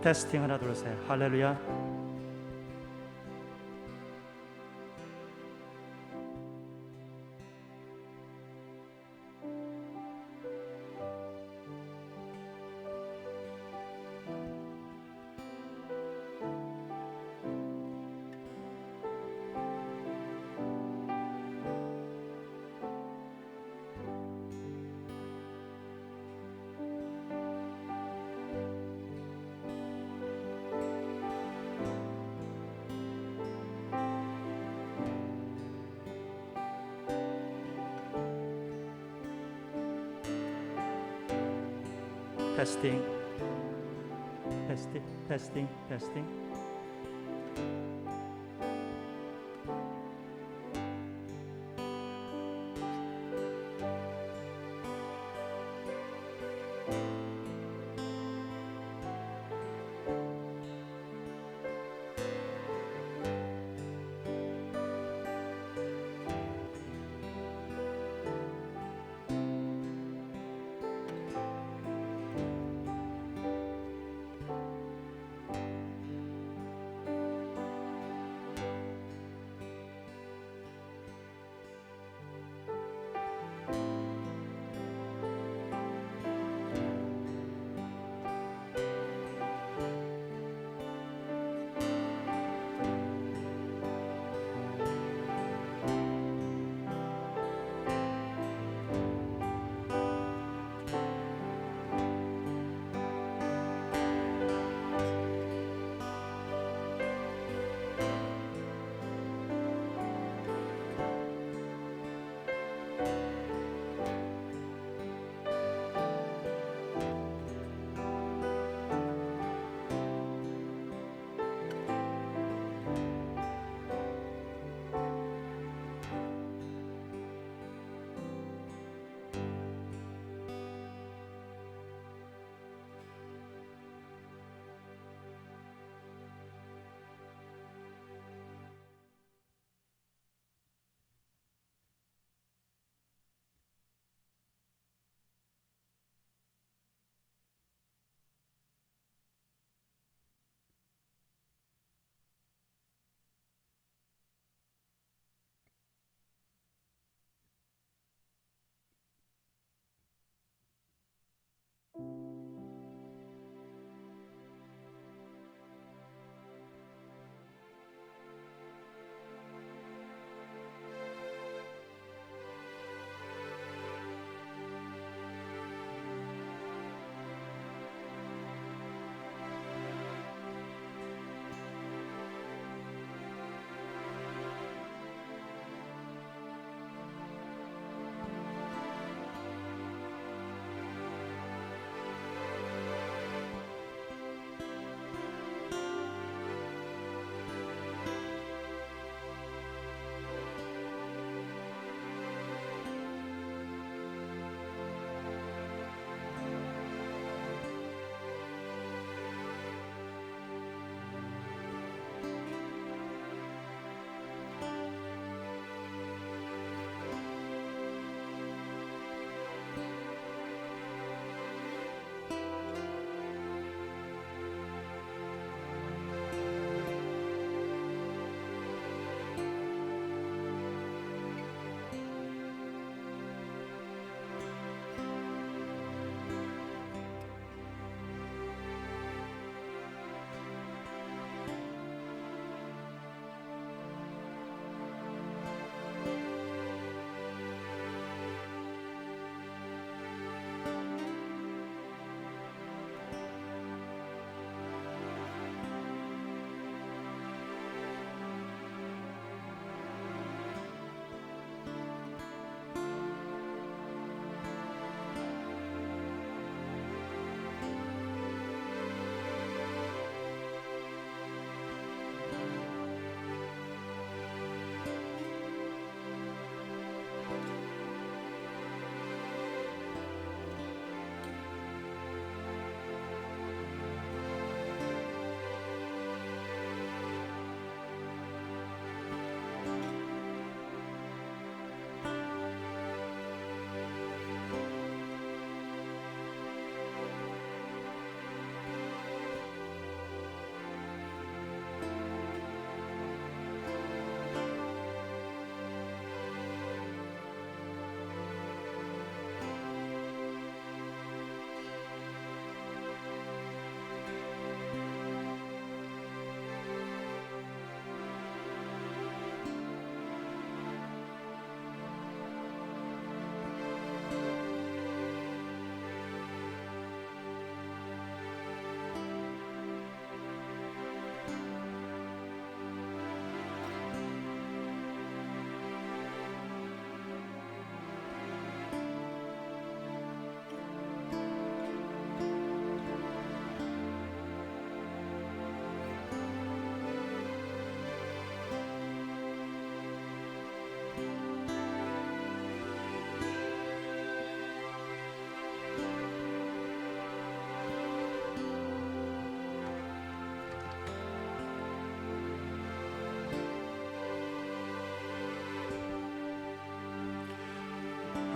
테스팅 하나 둘 셋. 할렐루야. 테스팅, 테스팅, 테스팅, 테스팅.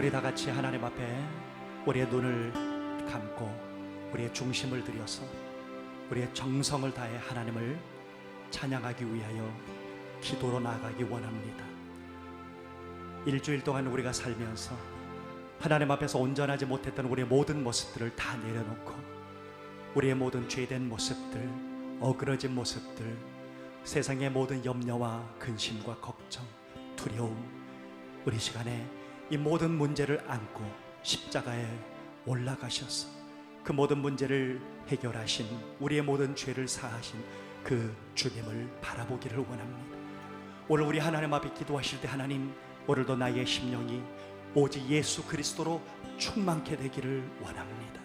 우리 다 같이 하나님 앞에 우리의 눈을 감고 우리의 중심을 들여서 우리의 정성을 다해 하나님을 찬양하기 위하여 기도로 나아가기 원합니다. 일주일 동안 우리가 살면서 하나님 앞에서 온전하지 못했던 우리의 모든 모습들을 다 내려놓고 우리의 모든 죄된 모습들, 어그러진 모습들, 세상의 모든 염려와 근심과 걱정, 두려움, 우리 시간에 이 모든 문제를 안고 십자가에 올라가셔서 그 모든 문제를 해결하신, 우리의 모든 죄를 사하신 그 주님을 바라보기를 원합니다. 오늘 우리 하나님 앞에 기도하실 때 하나님, 오늘도 나의 심령이 오직 예수 그리스도로 충만케 되기를 원합니다.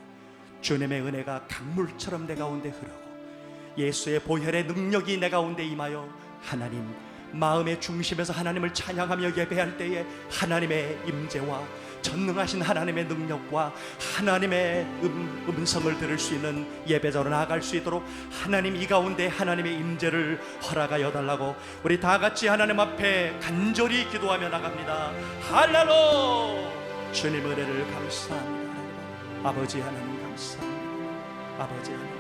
주님의 은혜가 강물처럼 내 가운데 흐르고 예수의 보혈의 능력이 내 가운데 임하여 하나님 마음의 중심에서 하나님을 찬양하며 예배할 때에 하나님의 임재와 전능하신 하나님의 능력과 하나님의 음성을 들을 수 있는 예배자로 나아갈 수 있도록 하나님 이 가운데 하나님의 임재를 허락하여 달라고 우리 다 같이 하나님 앞에 간절히 기도하며 나갑니다. 할렐루야. 주님 은혜를 감사합니다. 아버지 하나님 감사합니다. 아버지 하나님,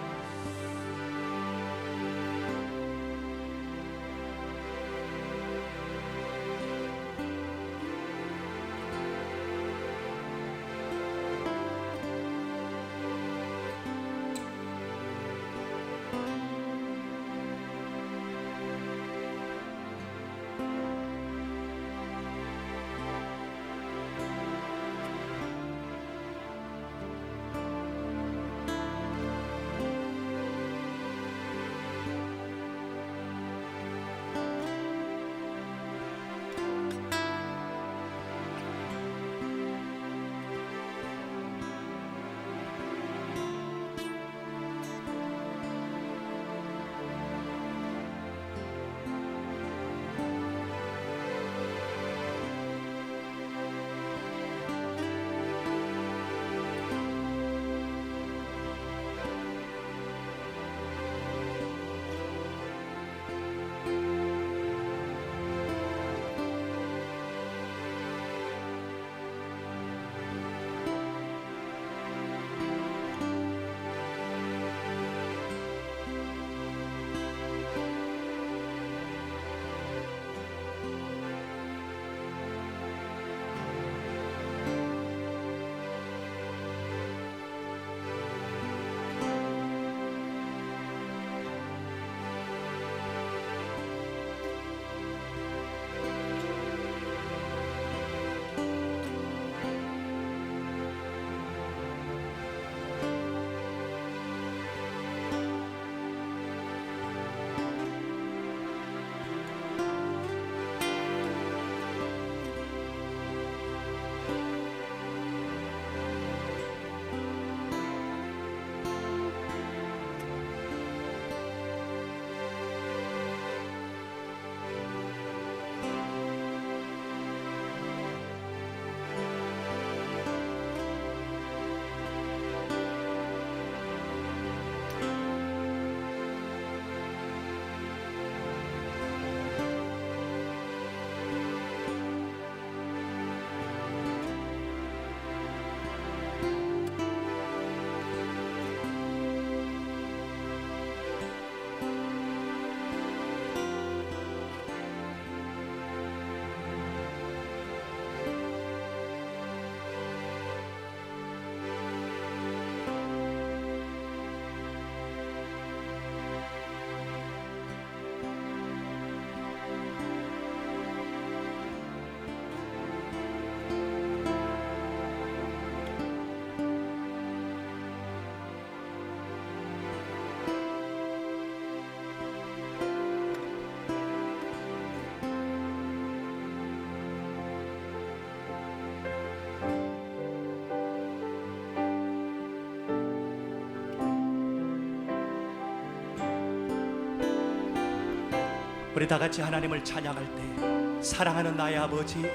우리 다 같이 하나님을 찬양할 때 사랑하는 나의 아버지,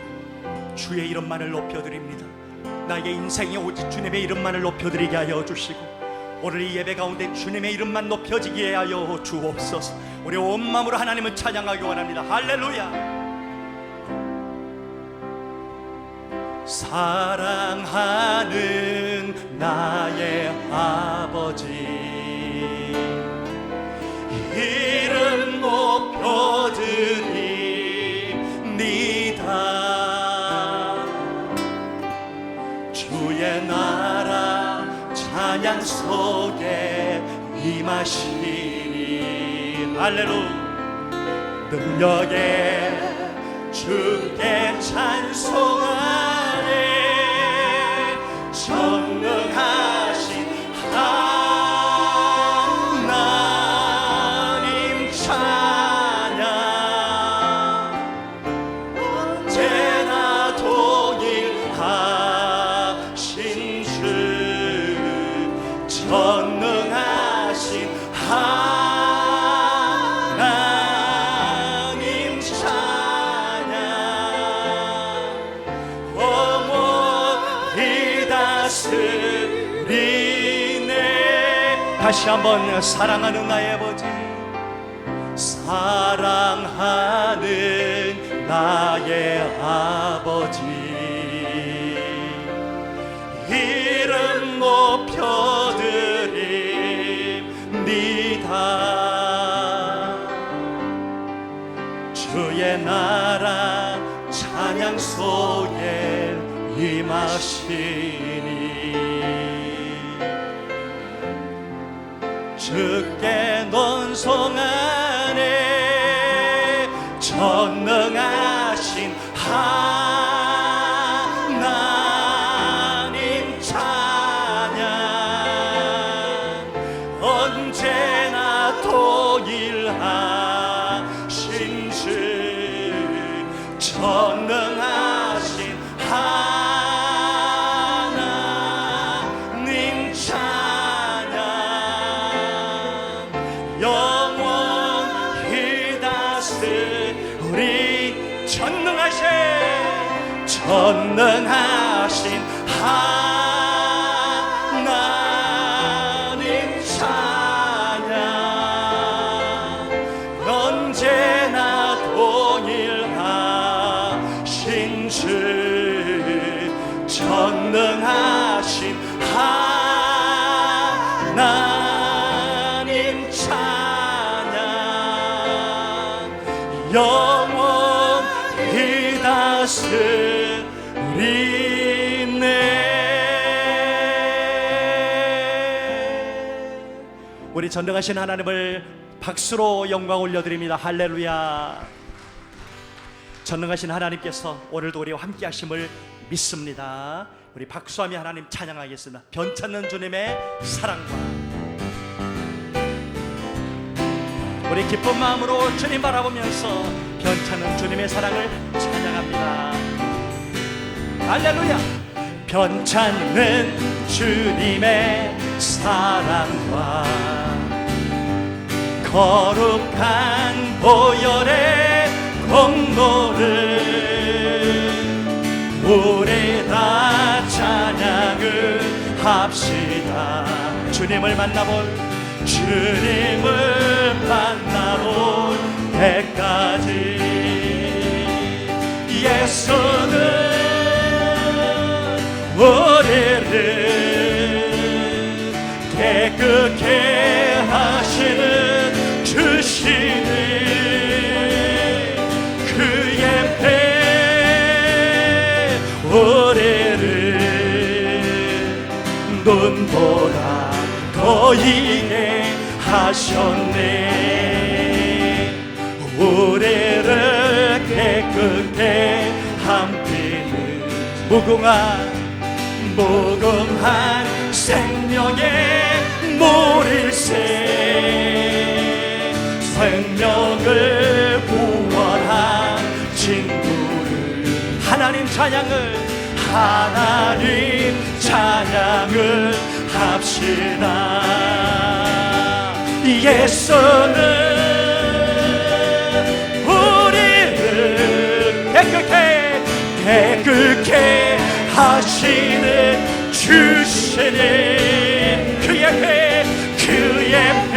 주의 이름만을 높여드립니다. 나의 인생이 오직 주님의 이름만을 높여드리게 하여 주시고 오늘 이 예배 가운데 주님의 이름만 높여지게 하여 주옵소서. 우리 온 마음으로 하나님을 찬양하기 원합니다. 할렐루야. 사랑하는 나의 아버지, 이름 높여드립니다. 주의 나라 찬양 속에 임하시니 할렐루야. 능력에 주께 찬송하네. 전능하신 하나님 찬양, 언제나 동일하신 주, 전능하신 하나님 찬양, 영원히 다스리네. 다시 한번 사랑하는 나의 아버지, 사랑하는 나의 아버지, 이름 높여드립니다. 주의 나라 찬양 속에 임하시니 주께 논송하네. 전능하신 하나님 찬양, 언제나 동일하신 주, 전능하신 하나님 찬양, 영원히 다스리. 전능하신 하나님 찬양, 언제나 동일하신 주, 전능하신 하나님 찬양, 영원히 다스리네. 우리 전능하신 하나님을 박수로 영광 올려드립니다. 할렐루야. 전능하신 하나님께서 오늘도 우리와 함께 하심을 믿습니다. 우리 박수하며 하나님 찬양하겠습니다. 변찮는 주님의 사랑과, 우리 기쁜 마음으로 주님 바라보면서 변찮는 주님의 사랑을 찬양합니다. 할렐루야. 변찮는 주님의 사랑과 거룩한 보혈의 공로를 우리 다 찬양을 합시다. 주님을 만나볼 때까지 예수는 우리를 깨끗게 하시는 주시니 그의 배 우리를 눈보다 더 이게 하셨네. 우리를 깨끗게 함피는 무궁한 생명의 물일새, 생명을 구원한 친구를 하나님 찬양을 합시다. 예수는 우리를 깨끗게 하시는 주시니 그의 배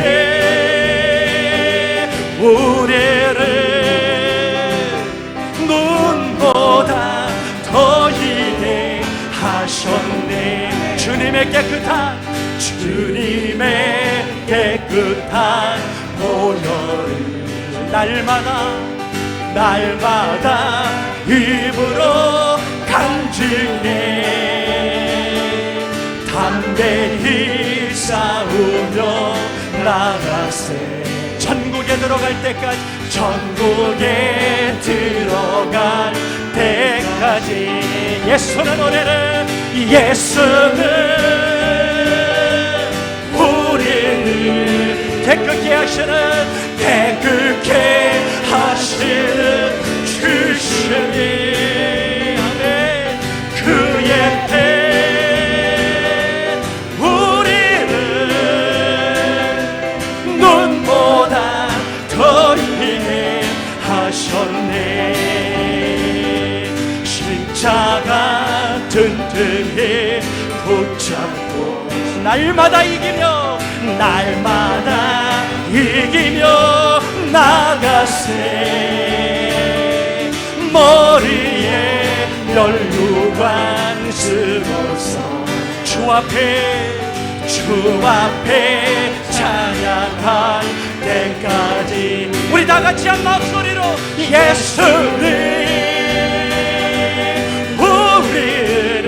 우리를 눈보다 더 이게 주님의 깨끗한 보혈을 날마다 입으로 간증해 담대히 싸우며 나가세. 천국에 들어갈 때까지 예수는 노래를 예수는 우리를 깨끗게 하시는 주시니 아멘. 그의 배 우리를 눈보다 더 희게 하셨네. 십자가 든든히 붙잡고 날마다 이기며 나가세. 머리에 면류관 쓰고서 주 앞에 찬양할 때까지 우리 다 같이 한 목소리로 예수는 우리를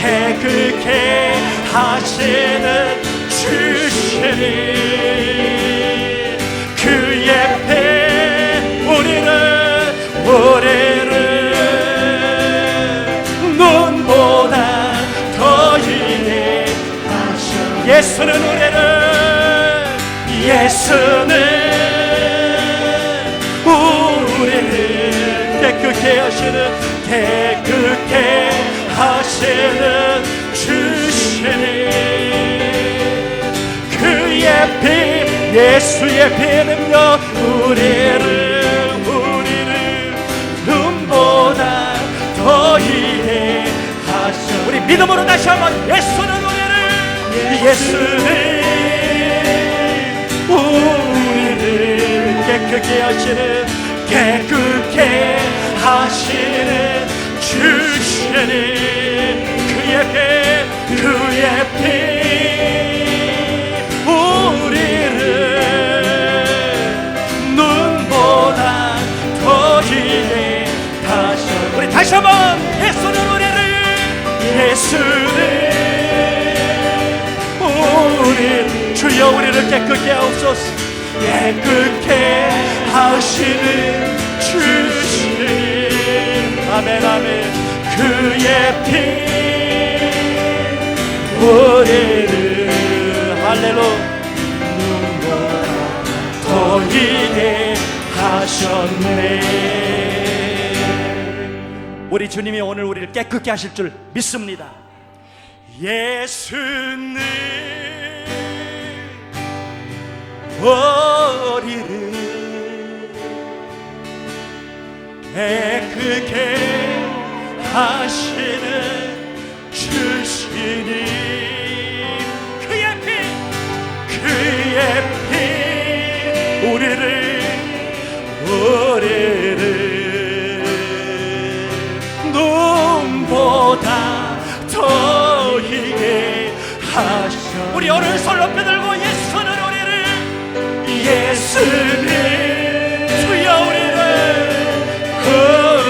깨끗게 하시는 주시니 그의 배 우리를 눈보다 더 희게 하셔. 예수는 우리를 깨끗게 하시는 주시니 그의 피 예수의 피 능력 우리를 눈보다 더 희게 하셔. 우리 믿음으로 다시 한번 예수는 우리를 깨끗게 하시는 주시니 그의 피 우리를 눈보다 더 희게 하셔. 우리 다시 한번 예수는 주여 우리를 깨끗게 하옵소서. 깨끗게 하시는 주시니 아멘. 그의 피 우리를 할렐루야 눈보다 더 희게 하셨네. 우리 주님이 오늘 우리를 깨끗게 하실 줄 믿습니다. 예수는 우리를 깨끗게 하시는 주시니 그의 피 우리를 눈보다 더 희게 하셔. 우리 오늘 손 높이 들고 예수는 주여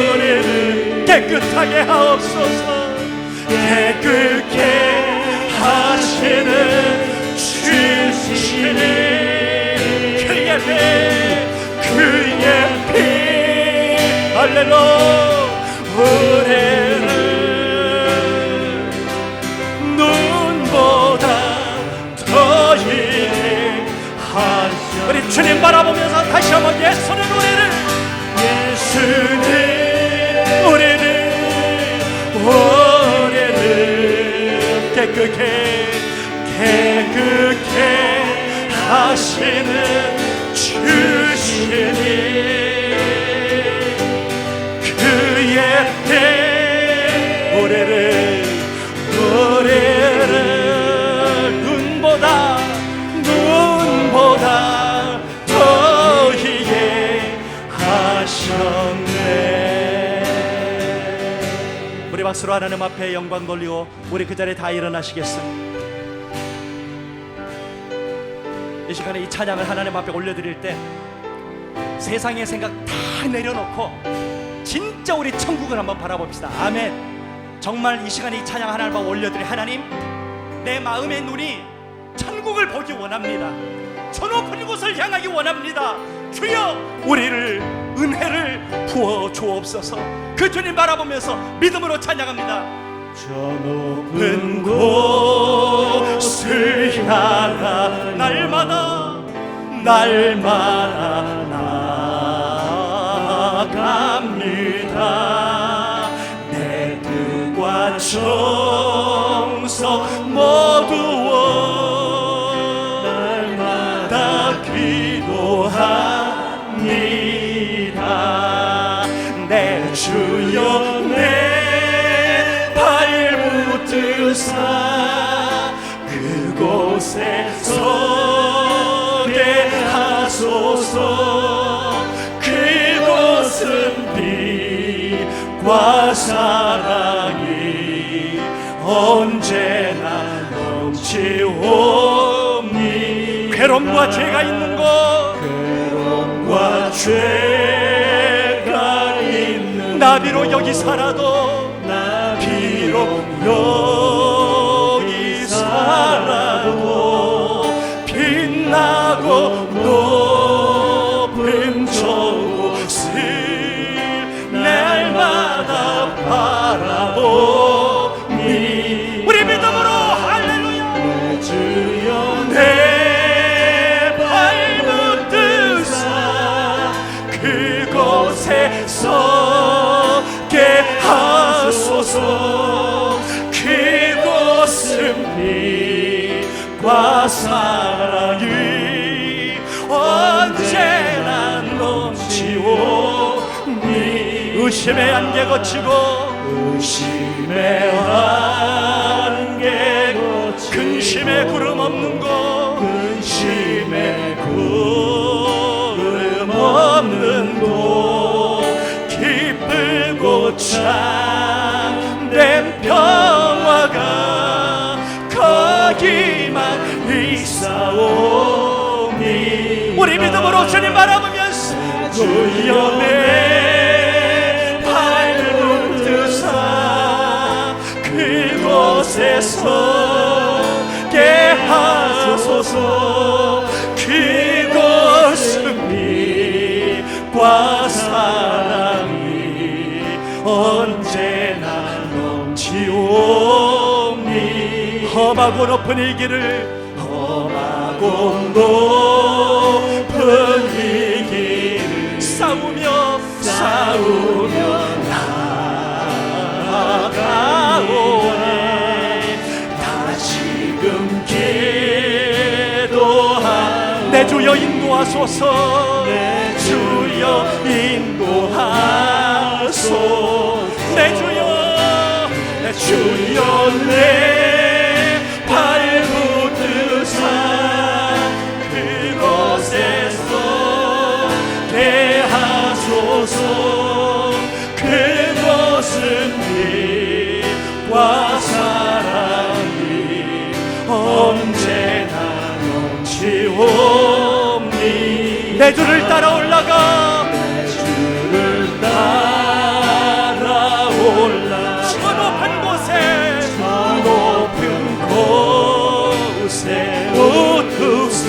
우리를 깨끗하게 하옵소서. 깨끗게 하시는 주시니 그의 피 할렐루야 우리를 눈보다 더 희게 하시니 우리 주님 바라보면서 다시 한번 예수는 우리를 깨끗게 하시는 주시니 그의 피 우리를 눈보다 더 희게 하셨네. 우리 박수로 하나님 앞에 영광 돌리고 우리 그 자리에 다 일어나시겠습니다. 이 시간에 이 찬양을 하나님 앞에 올려드릴 때 세상의 생각 다 내려놓고 진짜 우리 천국을 한번 바라봅시다. 아멘. 정말 이 시간에 이 찬양 하나님 앞에 올려드릴 하나님, 내 마음의 눈이 천국을 보기 원합니다. 저 높은 곳을 향하기 원합니다. 주여 우리를 은혜를 부어 주옵소서. 그 주님 바라보면서 믿음으로 찬양합니다. 저 높은 곳을 향하 날마다 나아갑니다. 내 뜻과 정성 모두와 날마다 기도합니다. 내 주여 내 발붙드사 그곳에 서게 하소서. 그곳은 빛과 사랑이 언제나 넘치오니. 괴로움과 죄가 있는 곳, 괴로움과 죄가 있는 나 비록 여기 살아도, 나 비록 여기 살아도 빛나고 높은 저곳을 날마다 바라보니. 우리 믿음으로 할렐루야. 내 주여 내 발붙드사 그곳에 서게 하소서. 그곳은 빛과 사랑이 언제나 넘치오니. 의심의 안개 거치고, 의심의 안개 거치고 근심의 구름 없는 곳, 근심의 구름 없는 곳 기쁘고 참된 평화가 거기만 있사오니. 우리 믿음으로 주님 바라보면서 주여 내 발붙드사 그곳에 서게 하소서. 그곳은 빛과 사랑이 언제나 넘치오니. 험하고 높은 이 길을, 험하고 높은 이 길을 싸우며 나아가오니. 다시금 기도하 내 주여 인도하소서. 내 주여 인도하소서. 내 주여, 내 주여 내 발붙드사 그곳에 서게 하소서. 그곳은 빛과 사랑이 언제나 넘치오니. 내 주를 따라 올라가, 내 주를 따라 올라 저 높은 곳에, 저 높은 곳에 웃으소.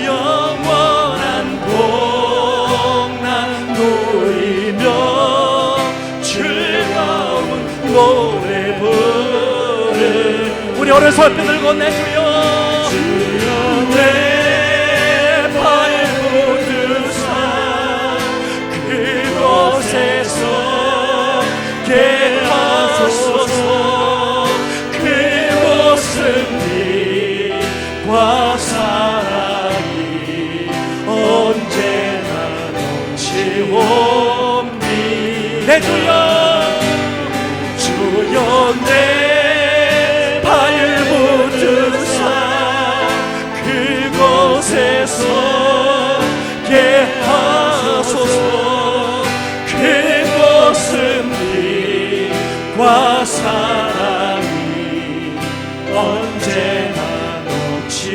영원한 복난 누리며 즐거운 노래 부르. 우리 오른손 들고 내 주여, 주여 내 발붙드사 그곳에 서게 하소서. 그곳은 빛과 사랑이 언제나 넘치오니. 내 주여, 주여 내 발붙드사 그곳에 서게 하소서. 그곳은 언제나 넘치옵니다.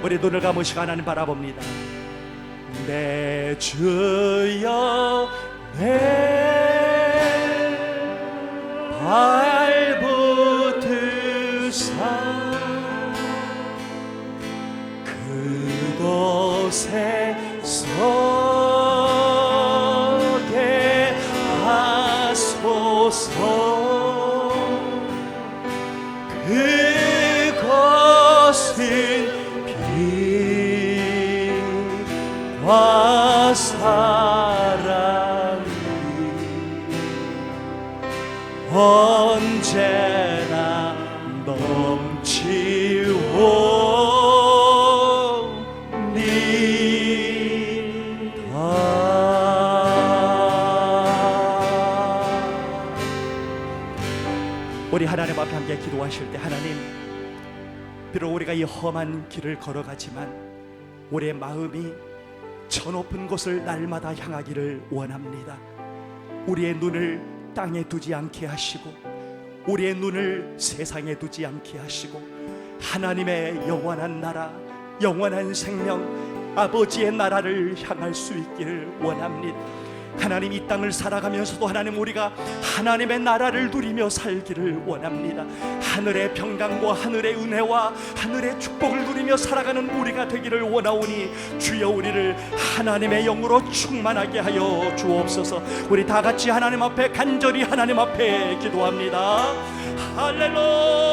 우리 눈을 감으시고 하나님 바라봅니다. 내 주여 내 발붙으사 그곳에 서게 하소서. 그곳은 빛과 사랑이 언제나 우리 하나님 앞에 함께 기도하실 때, 하나님, 비록 우리가 이 험한 길을 걸어가지만 우리의 마음이 저 높은 곳을 날마다 향하기를 원합니다. 우리의 눈을 땅에 두지 않게 하시고 우리의 눈을 세상에 두지 않게 하시고 하나님의 영원한 나라, 영원한 생명, 아버지의 나라를 향할 수 있기를 원합니다. 하나님, 이 땅을 살아가면서도 하나님, 우리가 하나님의 나라를 누리며 살기를 원합니다. 하늘의 평강과 하늘의 은혜와 하늘의 축복을 누리며 살아가는 우리가 되기를 원하오니 주여 우리를 하나님의 영으로 충만하게 하여 주옵소서. 우리 다 같이 하나님 앞에 간절히 하나님 앞에 기도합니다. 할렐루야.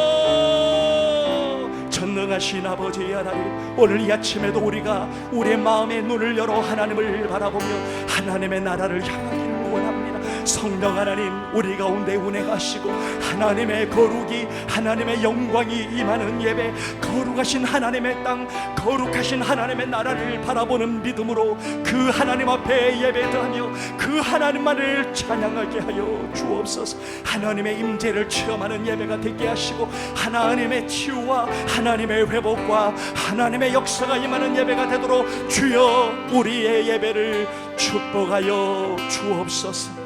전능하신 아버지 하나님, 오늘 이 아침에도 우리가 우리의 마음의 눈을 열어 하나님을 바라보며 하나님의 나라를 향하기를 원합니다. 성령 하나님, 우리 가운데 운행하시고 하나님의 거룩이, 하나님의 영광이 임하는 예배, 거룩하신 하나님의 땅, 거룩하신 하나님의 나라를 바라보는 믿음으로 그 하나님 앞에 예배드하며 그 하나님만을 찬양하게 하여 주옵소서. 하나님의 임재를 체험하는 예배가 되게 하시고 하나님의 치유와 하나님의 회복과 하나님의 역사가 임하는 예배가 되도록 주여 우리의 예배를 축복하여 주옵소서.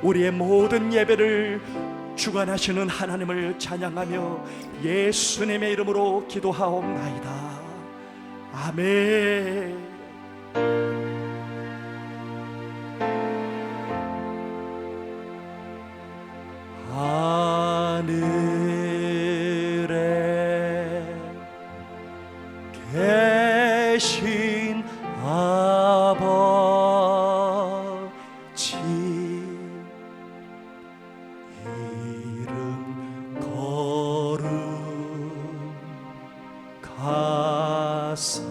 우리의 모든 예배를 주관하시는 하나님을 찬양하며 예수님의 이름으로 기도하옵나이다. 아멘. 하늘에 계신 아버지, 이름 거룩하사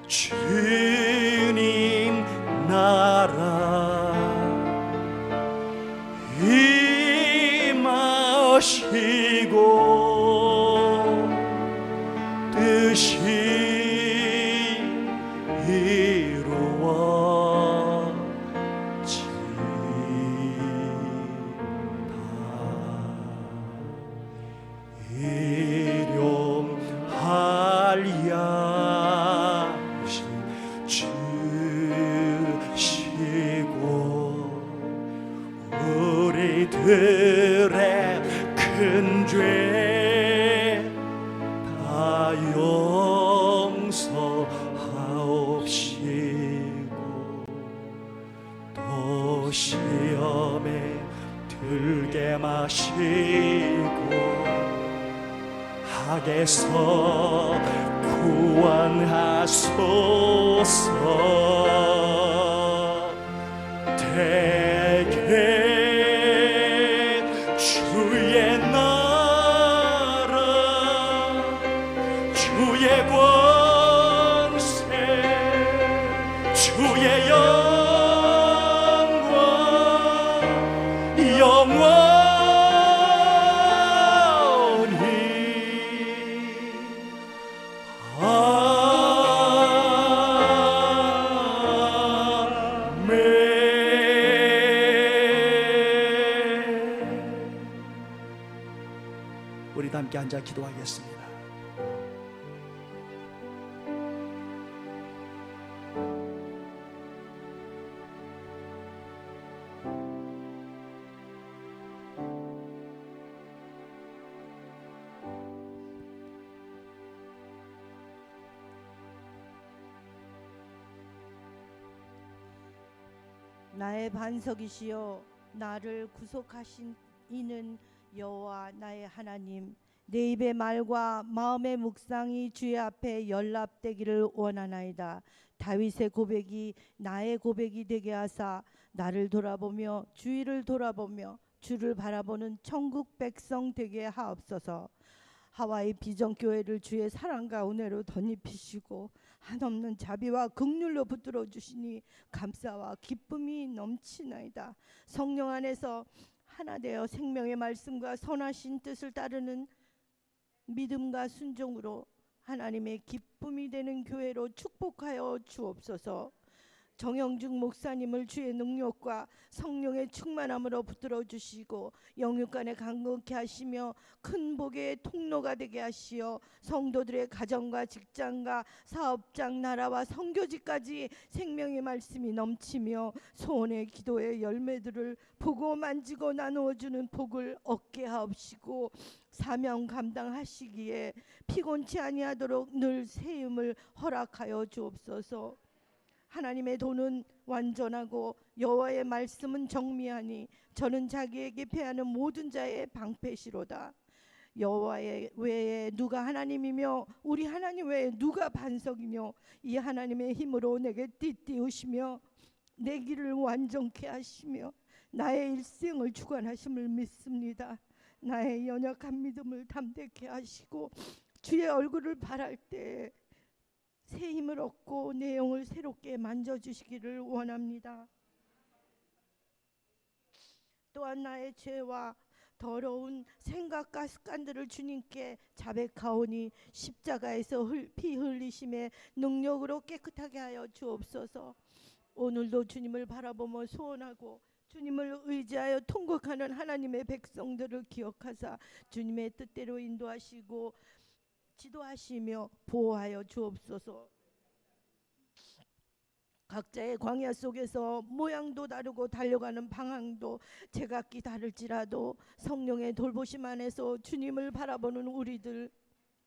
주님 나라 임하시고 뜻이 우리들의 큰 죄 다 용서하옵시고 또 시험에 들게 마시고 악에서 구원하소서. 대개 주의 나라 주의 권세 주의 영광 영원히 아멘. 우리도 함께 앉아 기도하겠습니다. 나의 반석이시여 나를 구속하신 이는 여호와 나의 하나님. 내 입의 말과 마음의 묵상이 주의 앞에 연락되기를 원하나이다. 다윗의 고백이 나의 고백이 되게 하사 나를 돌아보며 주위를 돌아보며 주를 바라보는 천국 백성 되게 하옵소서. 하와이 비전교회를 주의 사랑과 은혜로 덧입히시고 한없는 자비와 긍휼로 붙들어 주시니 감사와 기쁨이 넘치나이다. 성령 안에서 하나 되어 생명의 말씀과 선하신 뜻을 따르는 믿음과 순종으로 하나님의 기쁨이 되는 교회로 축복하여 주옵소서. 정영중 목사님을 주의 능력과 성령의 충만함으로 붙들어 주시고 영육간에 강건케 하시며 큰 복의 통로가 되게 하시어 성도들의 가정과 직장과 사업장, 나라와 선교지까지 생명의 말씀이 넘치며 소원의 기도의 열매들을 보고 만지고 나누어 주는 복을 얻게 하옵시고 사명 감당하시기에 피곤치 아니하도록 늘 세움을 허락하여 주옵소서. 하나님의 도는 완전하고 여호와의 말씀은 정미하니 저는 자기에게 패하는 모든 자의 방패시로다. 여호와의 외에 누가 하나님이며 우리 하나님 외에 누가 반석이며 이 하나님의 힘으로 내게 띠띠우시며 내 길을 완전케 하시며 나의 일생을 주관하심을 믿습니다. 나의 연약한 믿음을 담대케 하시고 주의 얼굴을 바랄 때 새 힘을 얻고 내 영을 새롭게 만져주시기를 원합니다. 또한 나의 죄와 더러운 생각과 습관들을 주님께 자백하오니 십자가에서 피 흘리심의 능력으로 깨끗하게 하여 주옵소서. 오늘도 주님을 바라보며 소원하고 주님을 의지하여 통곡하는 하나님의 백성들을 기억하사 주님의 뜻대로 인도하시고 지도하시며 보호하여 주옵소서. 각자의 광야 속에서 모양도 다르고 달려가는 방향도 제각기 다를지라도 성령의 돌보심 안에서 주님을 바라보는 우리들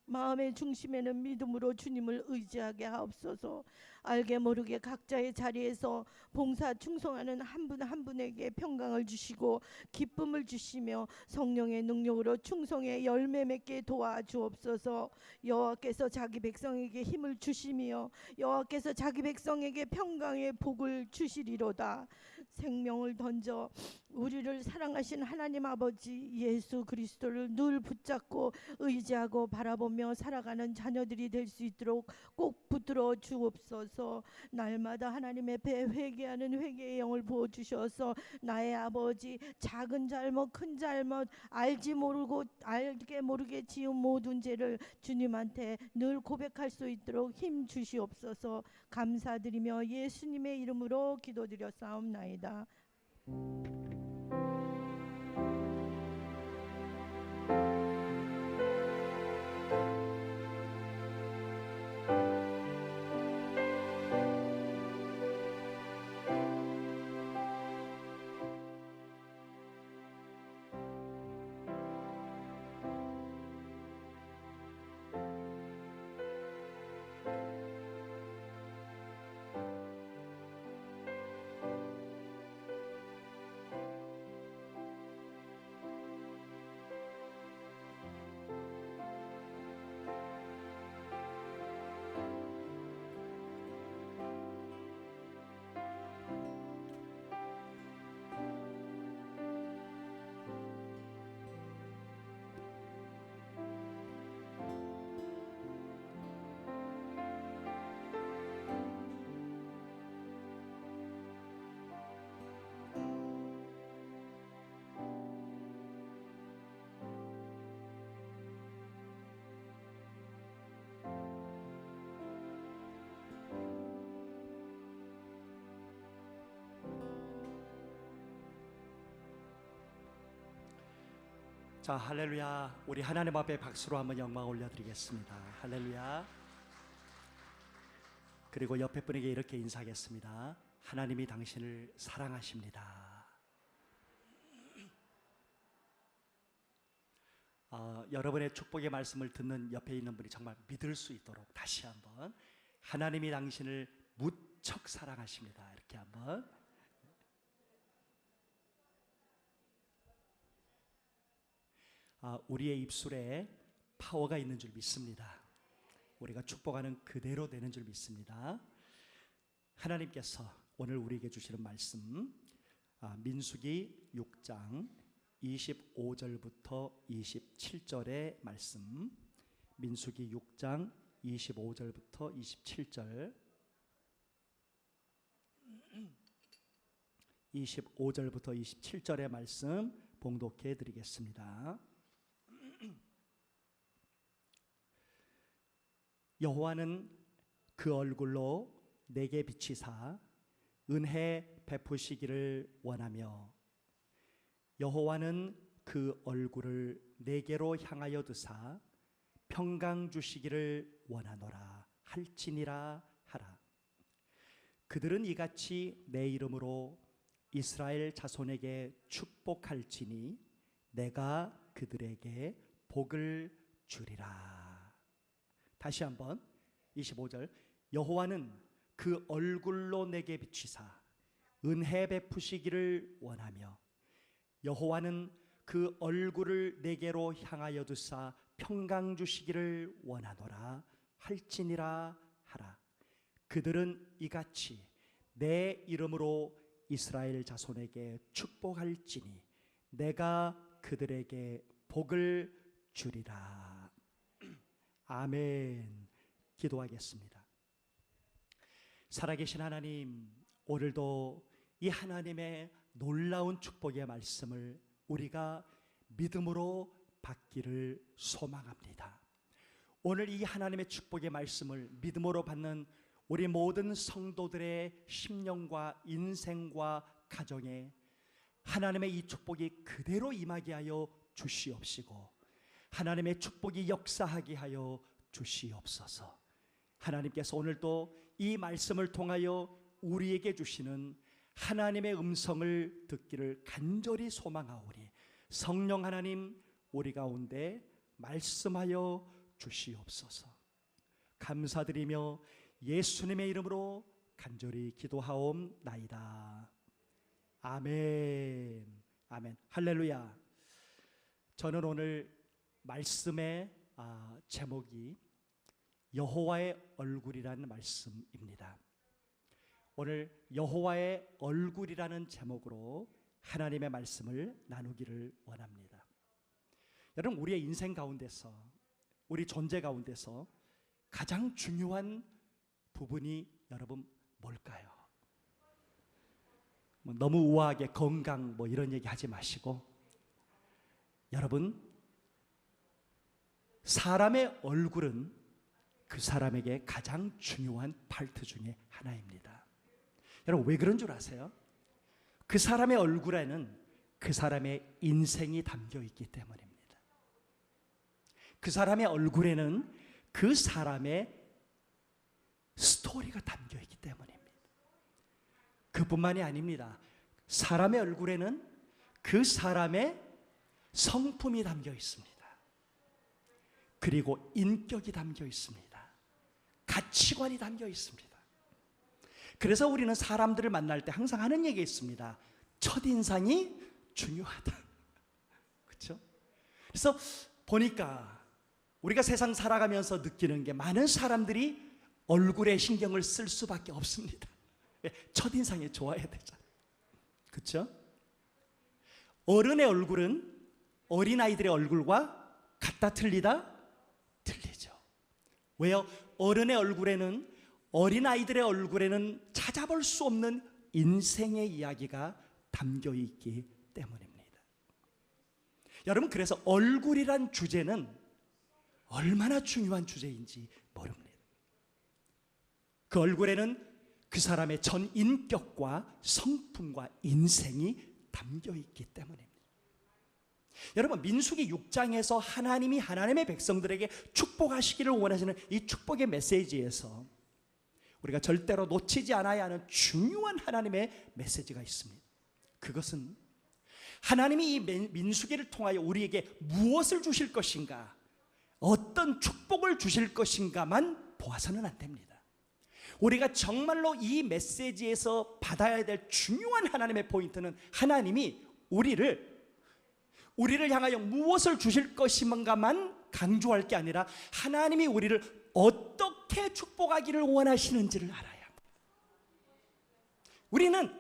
마음의 중심에는 믿음으로 주님을 의지하게 하옵소서. 알게 모르게 각자의 자리에서 봉사 충성하는 한 분 한 분에게 평강을 주시고 기쁨을 주시며 성령의 능력으로 충성의 열매 맺게 도와주옵소서. 여호와께서 자기 백성에게 힘을 주시며 여호와께서 자기 백성에게 평강의 복을 주시리로다. 생명을 던져 우리를 사랑하신 하나님 아버지 예수 그리스도를 늘 붙잡고 의지하고 바라보며 살아가는 자녀들이 될 수 있도록 꼭 붙들어 주옵소서. 날마다 하나님 앞에 회개하는 회개의 영을 부어주셔서 나의 아버지 작은 잘못 큰 잘못 알게 모르게 지은 모든 죄를 주님한테 늘 고백할 수 있도록 힘 주시옵소서. 감사드리며 예수님의 이름으로 기도드려 싸움나이다. 자, 할렐루야. 우리 하나님 앞에 박수로 한번 영광 올려드리겠습니다. 할렐루야. 그리고 옆에 분에게 이렇게 인사하겠습니다. 하나님이 당신을 사랑하십니다. 여러분의 축복의 말씀을 듣는 옆에 있는 분이 정말 믿을 수 있도록 다시 한번 하나님이 당신을 무척 사랑하십니다. 이렇게 한번 우리의 입술에 파워가 있는 줄 믿습니다. 우리가 축복하는 그대로 되는 줄 믿습니다. 하나님께서 오늘 우리에게 주시는 말씀, 민수기 6장 25절부터 27절의 말씀, 민수기 6장 25절부터 27절, 25절부터 27절의 말씀 봉독해 드리겠습니다. 여호와는 그 얼굴로 내게 비치사 은혜 베푸시기를 원하며, 여호와는 그 얼굴을 내게로 향하여 드사 평강 주시기를 원하노라 할지니라 하라. 그들은 이같이 내 이름으로 이스라엘 자손에게 축복할지니 내가 그들에게 복을 주리라. 다시 한번 25절, 여호와는 그 얼굴로 내게 비치사 은혜 베푸시기를 원하며, 여호와는 그 얼굴을 내게로 향하여 두사 평강 주시기를 원하노라 할지니라 하라. 그들은 이같이 내 이름으로 이스라엘 자손에게 축복할지니 내가 그들에게 복을 주리라. 아멘. 기도하겠습니다. 살아계신 하나님, 오늘도 이 하나님의 놀라운 축복의 말씀을 우리가 믿음으로 받기를 소망합니다. 오늘 이 하나님의 축복의 말씀을 믿음으로 받는 우리 모든 성도들의 심령과 인생과 가정에 하나님의 이 축복이 그대로 임하게 하여 주시옵시고, 하나님의 축복이 역사하게 하여 주시옵소서. 하나님께서 오늘도 이 말씀을 통하여 우리에게 주시는 하나님의 음성을 듣기를 간절히 소망하오니, 성령 하나님 우리 가운데 말씀하여 주시옵소서. 감사드리며 예수님의 이름으로 간절히 기도하옵나이다. 아멘. 아멘. 할렐루야. 저는 오늘 말씀의 제목이 여호와의 얼굴이라는 말씀입니다. 오늘 여호와의 얼굴이라는 제목으로 하나님의 말씀을 나누기를 원합니다. 여러분, 우리의 인생 가운데서, 우리 존재 가운데서 가장 중요한 부분이 여러분 뭘까요? 너무 우아하게 건강 이런 얘기 하지 마시고, 여러분, 사람의 얼굴은 그 사람에게 가장 중요한 파트 중에 하나입니다. 여러분, 왜 그런 줄 아세요? 그 사람의 얼굴에는 그 사람의 인생이 담겨 있기 때문입니다. 그 사람의 얼굴에는 그 사람의 스토리가 담겨 있기 때문입니다. 그뿐만이 아닙니다. 사람의 얼굴에는 그 사람의 성품이 담겨 있습니다. 그리고 인격이 담겨 있습니다. 가치관이 담겨 있습니다. 그래서 우리는 사람들을 만날 때 항상 하는 얘기가 있습니다. 첫인상이 중요하다. 그렇죠? 그래서 보니까 우리가 세상 살아가면서 느끼는 게, 많은 사람들이 얼굴에 신경을 쓸 수밖에 없습니다. 첫인상이 좋아야 되잖아요. 그렇죠? 어른의 얼굴은 어린아이들의 얼굴과 같다 틀리다? 틀리죠. 왜요? 어른의 얼굴에는, 어린아이들의 얼굴에는 찾아볼 수 없는 인생의 이야기가 담겨 있기 때문입니다. 여러분, 그래서 얼굴이란 주제는 얼마나 중요한 주제인지 모릅니다. 그 얼굴에는 그 사람의 전 인격과 성품과 인생이 담겨 있기 때문입니다. 여러분, 민수기 6장에서 하나님이 하나님의 백성들에게 축복하시기를 원하시는 이 축복의 메시지에서 우리가 절대로 놓치지 않아야 하는 중요한 하나님의 메시지가 있습니다. 그것은 하나님이 이 민수기를 통하여 우리에게 무엇을 주실 것인가, 어떤 축복을 주실 것인가만 보아서는 안 됩니다. 우리가 정말로 이 메시지에서 받아야 될 중요한 하나님의 포인트는, 하나님이 우리를 우리를 향하여 무엇을 주실 것인가만 강조할 게 아니라 하나님이 우리를 어떻게 축복하기를 원하시는지를 알아야 합니다. 우리는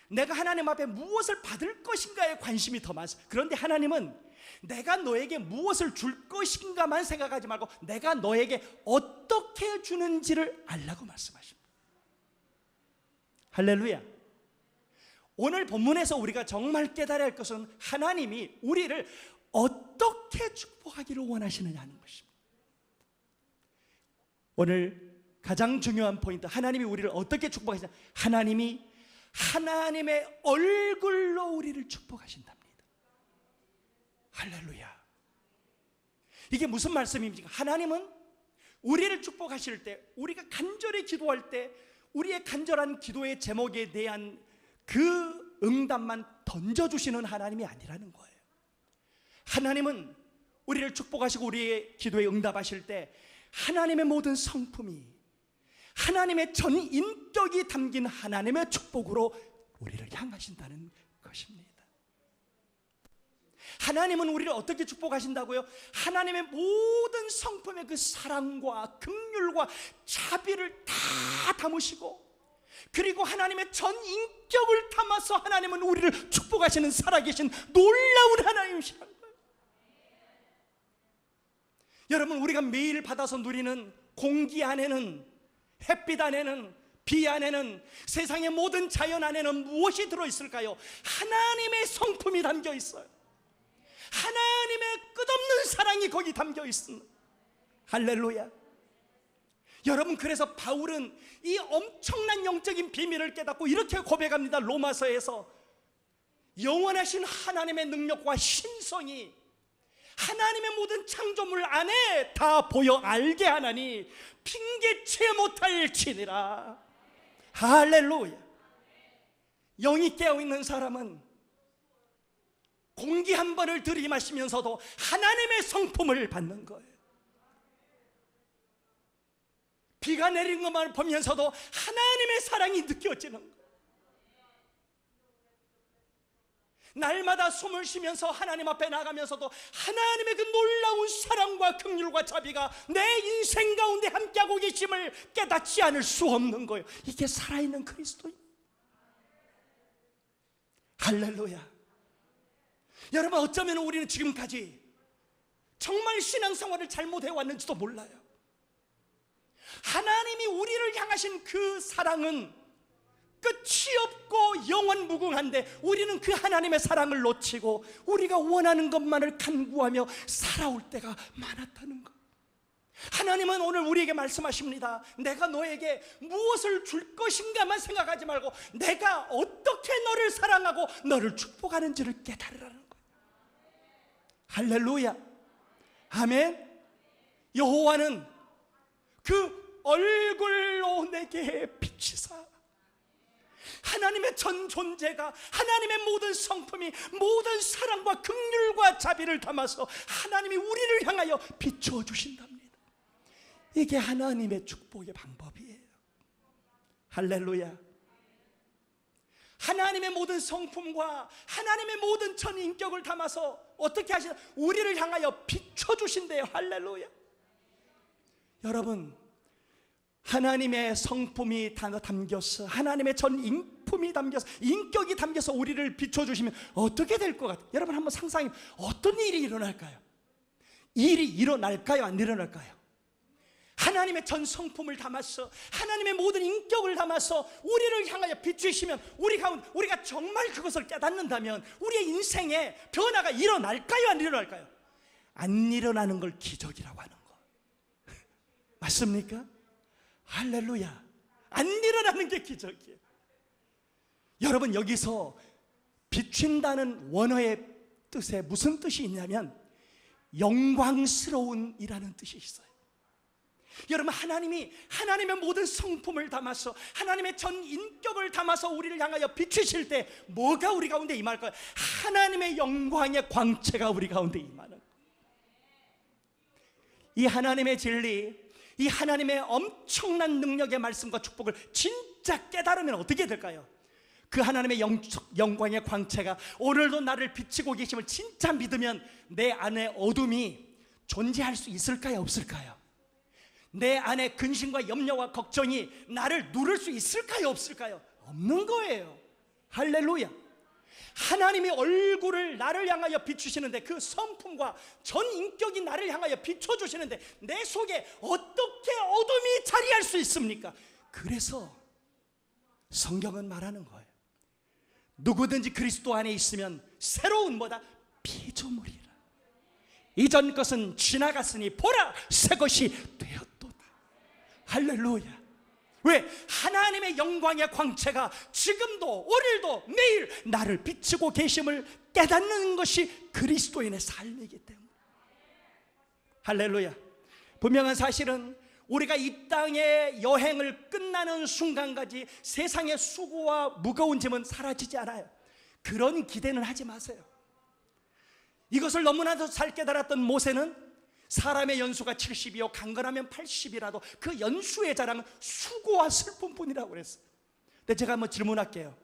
내가 하나님 앞에 무엇을 받을 것인가에 관심이 더 많습니다. 그런데 하나님은 내가 너에게 무엇을 줄 것인가만 생각하지 말고 내가 너에게 어떻게 주는지를 알라고 말씀하십니다. 할렐루야. 오늘 본문에서 우리가 정말 깨달아야 할 것은 하나님이 우리를 어떻게 축복하기를 원하시느냐 하는 것입니다. 오늘 가장 중요한 포인트, 하나님이 우리를 어떻게 축복하시냐, 하나님이 하나님의 얼굴로 우리를 축복하신답니다. 할렐루야. 이게 무슨 말씀입니까? 하나님은 우리를 축복하실 때, 우리가 간절히 기도할 때 우리의 간절한 기도의 제목에 대한 그 응답만 던져주시는 하나님이 아니라는 거예요. 하나님은 우리를 축복하시고 우리의 기도에 응답하실 때 하나님의 모든 성품이, 하나님의 전 인격이 담긴 하나님의 축복으로 우리를 향하신다는 것입니다. 하나님은 우리를 어떻게 축복하신다고요? 하나님의 모든 성품의 그 사랑과 긍휼과 자비를 다 담으시고, 그리고 하나님의 전 인격을 담아서 하나님은 우리를 축복하시는 살아계신 놀라운 하나님이시라는 거예요. 여러분, 우리가 매일 받아서 누리는 공기 안에는, 햇빛 안에는, 비 안에는, 세상의 모든 자연 안에는 무엇이 들어있을까요? 하나님의 성품이 담겨 있어요. 하나님의 끝없는 사랑이 거기 담겨 있습니다. 할렐루야. 여러분, 그래서 바울은 이 엄청난 영적인 비밀을 깨닫고 이렇게 고백합니다. 로마서에서 영원하신 하나님의 능력과 신성이 하나님의 모든 창조물 안에 다 보여 알게 하나니 핑계치 못할지니라. 할렐루야. 영이 깨어있는 사람은 공기 한 번을 들이마시면서도 하나님의 성품을 받는 거예요. 비가 내리는 것만 보면서도 하나님의 사랑이 느껴지는 거예요. 날마다 숨을 쉬면서 하나님 앞에 나가면서도 하나님의 그 놀라운 사랑과 긍휼과 자비가 내 인생 가운데 함께하고 계심을 깨닫지 않을 수 없는 거예요. 이게 살아있는 그리스도입니다. 할렐루야. 여러분, 어쩌면 우리는 지금까지 정말 신앙생활을 잘못해 왔는지도 몰라요. 하나님이 우리를 향하신 그 사랑은 끝이 없고 영원무궁한데 우리는 그 하나님의 사랑을 놓치고 우리가 원하는 것만을 간구하며 살아올 때가 많았다는 것. 하나님은 오늘 우리에게 말씀하십니다. 내가 너에게 무엇을 줄 것인가만 생각하지 말고 내가 어떻게 너를 사랑하고 너를 축복하는지를 깨달으라는 거예요. 할렐루야. 아멘. 여호와는 그 얼굴로 내게 비치사, 하나님의 전 존재가, 하나님의 모든 성품이, 모든 사랑과 긍휼과 자비를 담아서 하나님이 우리를 향하여 비춰주신답니다. 이게 하나님의 축복의 방법이에요. 할렐루야. 하나님의 모든 성품과 하나님의 모든 전 인격을 담아서 어떻게 하시나? 우리를 향하여 비춰주신대요. 할렐루야. 여러분, 하나님의 성품이 담겨서, 하나님의 전 인품이 담겨서, 인격이 담겨서 우리를 비춰주시면 어떻게 될 것 같아요? 여러분 한번 상상해. 어떤 일이 일어날까요? 일이 일어날까요? 안 일어날까요? 하나님의 전 성품을 담아서, 하나님의 모든 인격을 담아서 우리를 향하여 비추시면 우리가 정말 그것을 깨닫는다면 우리의 인생에 변화가 일어날까요? 안 일어날까요? 안 일어나는 걸 기적이라고 하는 거 맞습니까? 할렐루야. 안 일어나는 게 기적이에요. 여러분, 여기서 비춘다는 원어의 뜻에 무슨 뜻이 있냐면 영광스러운 이라는 뜻이 있어요. 여러분, 하나님이 하나님의 모든 성품을 담아서, 하나님의 전 인격을 담아서 우리를 향하여 비추실 때 뭐가 우리 가운데 임할까요? 하나님의 영광의 광채가 우리 가운데 임하는 거예요. 이 하나님의 진리, 이 하나님의 엄청난 능력의 말씀과 축복을 진짜 깨달으면 어떻게 될까요? 그 하나님의 영광의 광채가 오늘도 나를 비치고 계심을 진짜 믿으면 내 안에 어둠이 존재할 수 있을까요? 없을까요? 내 안에 근심과 염려와 걱정이 나를 누를 수 있을까요? 없을까요? 없는 거예요. 할렐루야. 하나님이 얼굴을 나를 향하여 비추시는데, 그 성품과 전 인격이 나를 향하여 비춰주시는데 내 속에 어떻게 어둠이 자리할 수 있습니까? 그래서 성경은 말하는 거예요. 누구든지 그리스도 안에 있으면 새로운 뭐다? 피조물이라. 이전 것은 지나갔으니 보라, 새 것이 되었도다. 할렐루야. 왜? 하나님의 영광의 광채가 지금도 오늘도 매일 나를 비추고 계심을 깨닫는 것이 그리스도인의 삶이기 때문에. 할렐루야. 분명한 사실은 우리가 이 땅의 여행을 끝나는 순간까지 세상의 수고와 무거운 짐은 사라지지 않아요. 그런 기대는 하지 마세요. 이것을 너무나도 잘 깨달았던 모세는 사람의 연수가 70이요 강건하면 80이라도 그 연수의 자랑은 수고와 슬픔뿐이라고 그랬어요. 근데 제가 한번 질문할게요.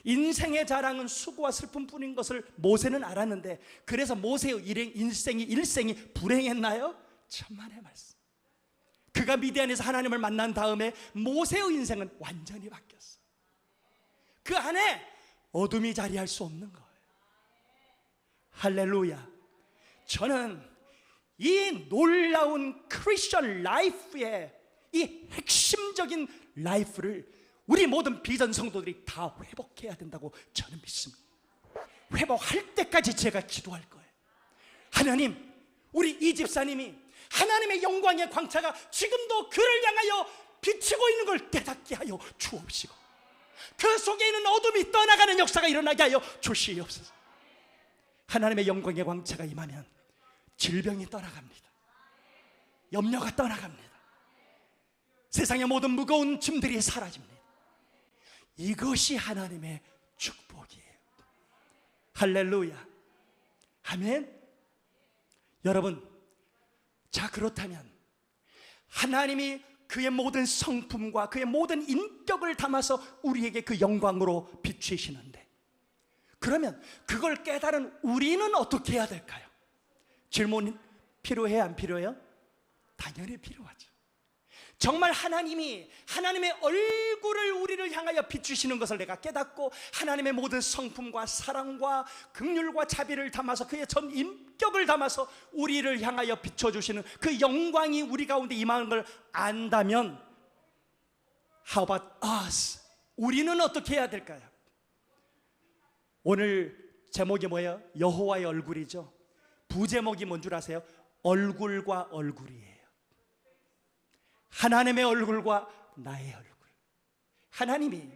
인생의 자랑은 수고와 슬픔뿐인 것을 모세는 알았는데, 그래서 모세의 일생이 불행했나요? 천만의 말씀. 그가 미디안에서 하나님을 만난 다음에 모세의 인생은 완전히 바뀌었어요. 그 안에 어둠이 자리할 수 없는 거예요. 할렐루야. 저는 이 놀라운 크리스천 라이프의 이 핵심적인 라이프를 우리 모든 비전 성도들이 다 회복해야 된다고 저는 믿습니다. 회복할 때까지 제가 기도할 거예요. 하나님, 우리 이 집사님이 하나님의 영광의 광채가 지금도 그를 향하여 비치고 있는 걸 깨닫게 하여 주옵시고, 그 속에 있는 어둠이 떠나가는 역사가 일어나게 하여 주시옵소서. 하나님의 영광의 광채가 임하면 질병이 떠나갑니다. 염려가 떠나갑니다. 세상의 모든 무거운 짐들이 사라집니다. 이것이 하나님의 축복이에요. 할렐루야. 아멘. 여러분, 자, 그렇다면 하나님이 그의 모든 성품과 그의 모든 인격을 담아서 우리에게 그 영광으로 비추시는데, 그러면 그걸 깨달은 우리는 어떻게 해야 될까요? 질문 필요해요? 안 필요해요? 당연히 필요하죠. 정말 하나님이 하나님의 얼굴을 우리를 향하여 비추시는 것을 내가 깨닫고 하나님의 모든 성품과 사랑과 긍휼과 자비를 담아서 그의 전 인격을 담아서 우리를 향하여 비춰주시는 그 영광이 우리 가운데 임하는 걸 안다면, How about us? 우리는 어떻게 해야 될까요? 오늘 제목이 뭐예요? 여호와의 얼굴이죠. 부제목이 뭔 줄 아세요? 얼굴과 얼굴이에요. 하나님의 얼굴과 나의 얼굴. 하나님이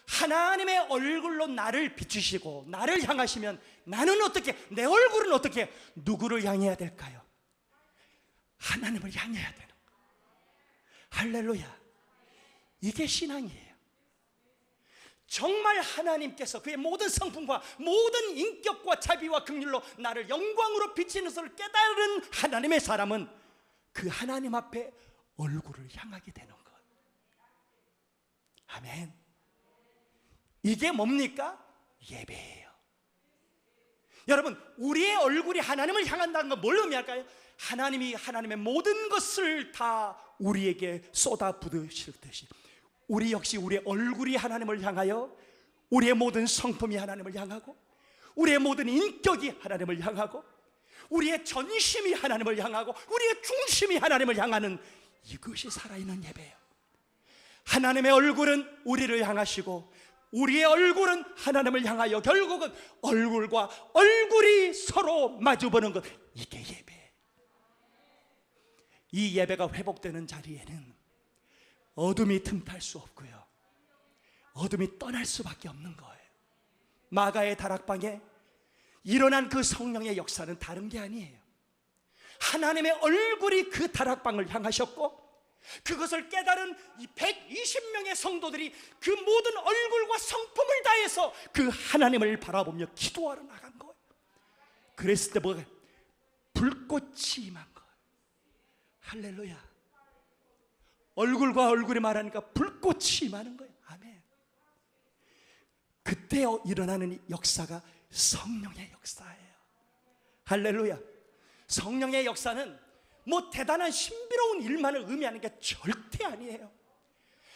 하나님의 얼굴로 나를 비추시고 나를 향하시면 나는 어떻게, 내 얼굴은 어떻게, 누구를 향해야 될까요? 하나님을 향해야 되는 거예요. 할렐루야. 이게 신앙이에요. 정말 하나님께서 그의 모든 성품과 모든 인격과 자비와 긍휼로 나를 영광으로 비치는 것을 깨달은 하나님의 사람은 그 하나님 앞에 얼굴을 향하게 되는 것. 아멘. 이게 뭡니까? 예배예요. 여러분, 우리의 얼굴이 하나님을 향한다는 건 뭘 의미할까요? 하나님이 하나님의 모든 것을 다 우리에게 쏟아부으시듯이 우리 역시 우리의 얼굴이 하나님을 향하여, 우리의 모든 성품이 하나님을 향하고, 우리의 모든 인격이 하나님을 향하고, 우리의 전심이 하나님을 향하고, 우리의 중심이 하나님을 향하는, 이것이 살아있는 예배예요. 하나님의 얼굴은 우리를 향하시고 우리의 얼굴은 하나님을 향하여 결국은 얼굴과 얼굴이 서로 마주보는 것, 이게 예배예요. 이 예배가 회복되는 자리에는 어둠이 틈탈 수 없고요, 어둠이 떠날 수밖에 없는 거예요. 마가의 다락방에 일어난 그 성령의 역사는 다른 게 아니에요. 하나님의 얼굴이 그 다락방을 향하셨고, 그것을 깨달은 이 120명의 성도들이 그 모든 얼굴과 성품을 다해서 그 하나님을 바라보며 기도하러 나간 거예요. 그랬을 때 뭐가? 불꽃이 임한 거예요. 할렐루야. 얼굴과 얼굴이 말하니까 불꽃이 임하는 거예요. 아멘. 그때 일어나는 이 역사가 성령의 역사예요. 할렐루야. 성령의 역사는 뭐 대단한 신비로운 일만을 의미하는 게 절대 아니에요.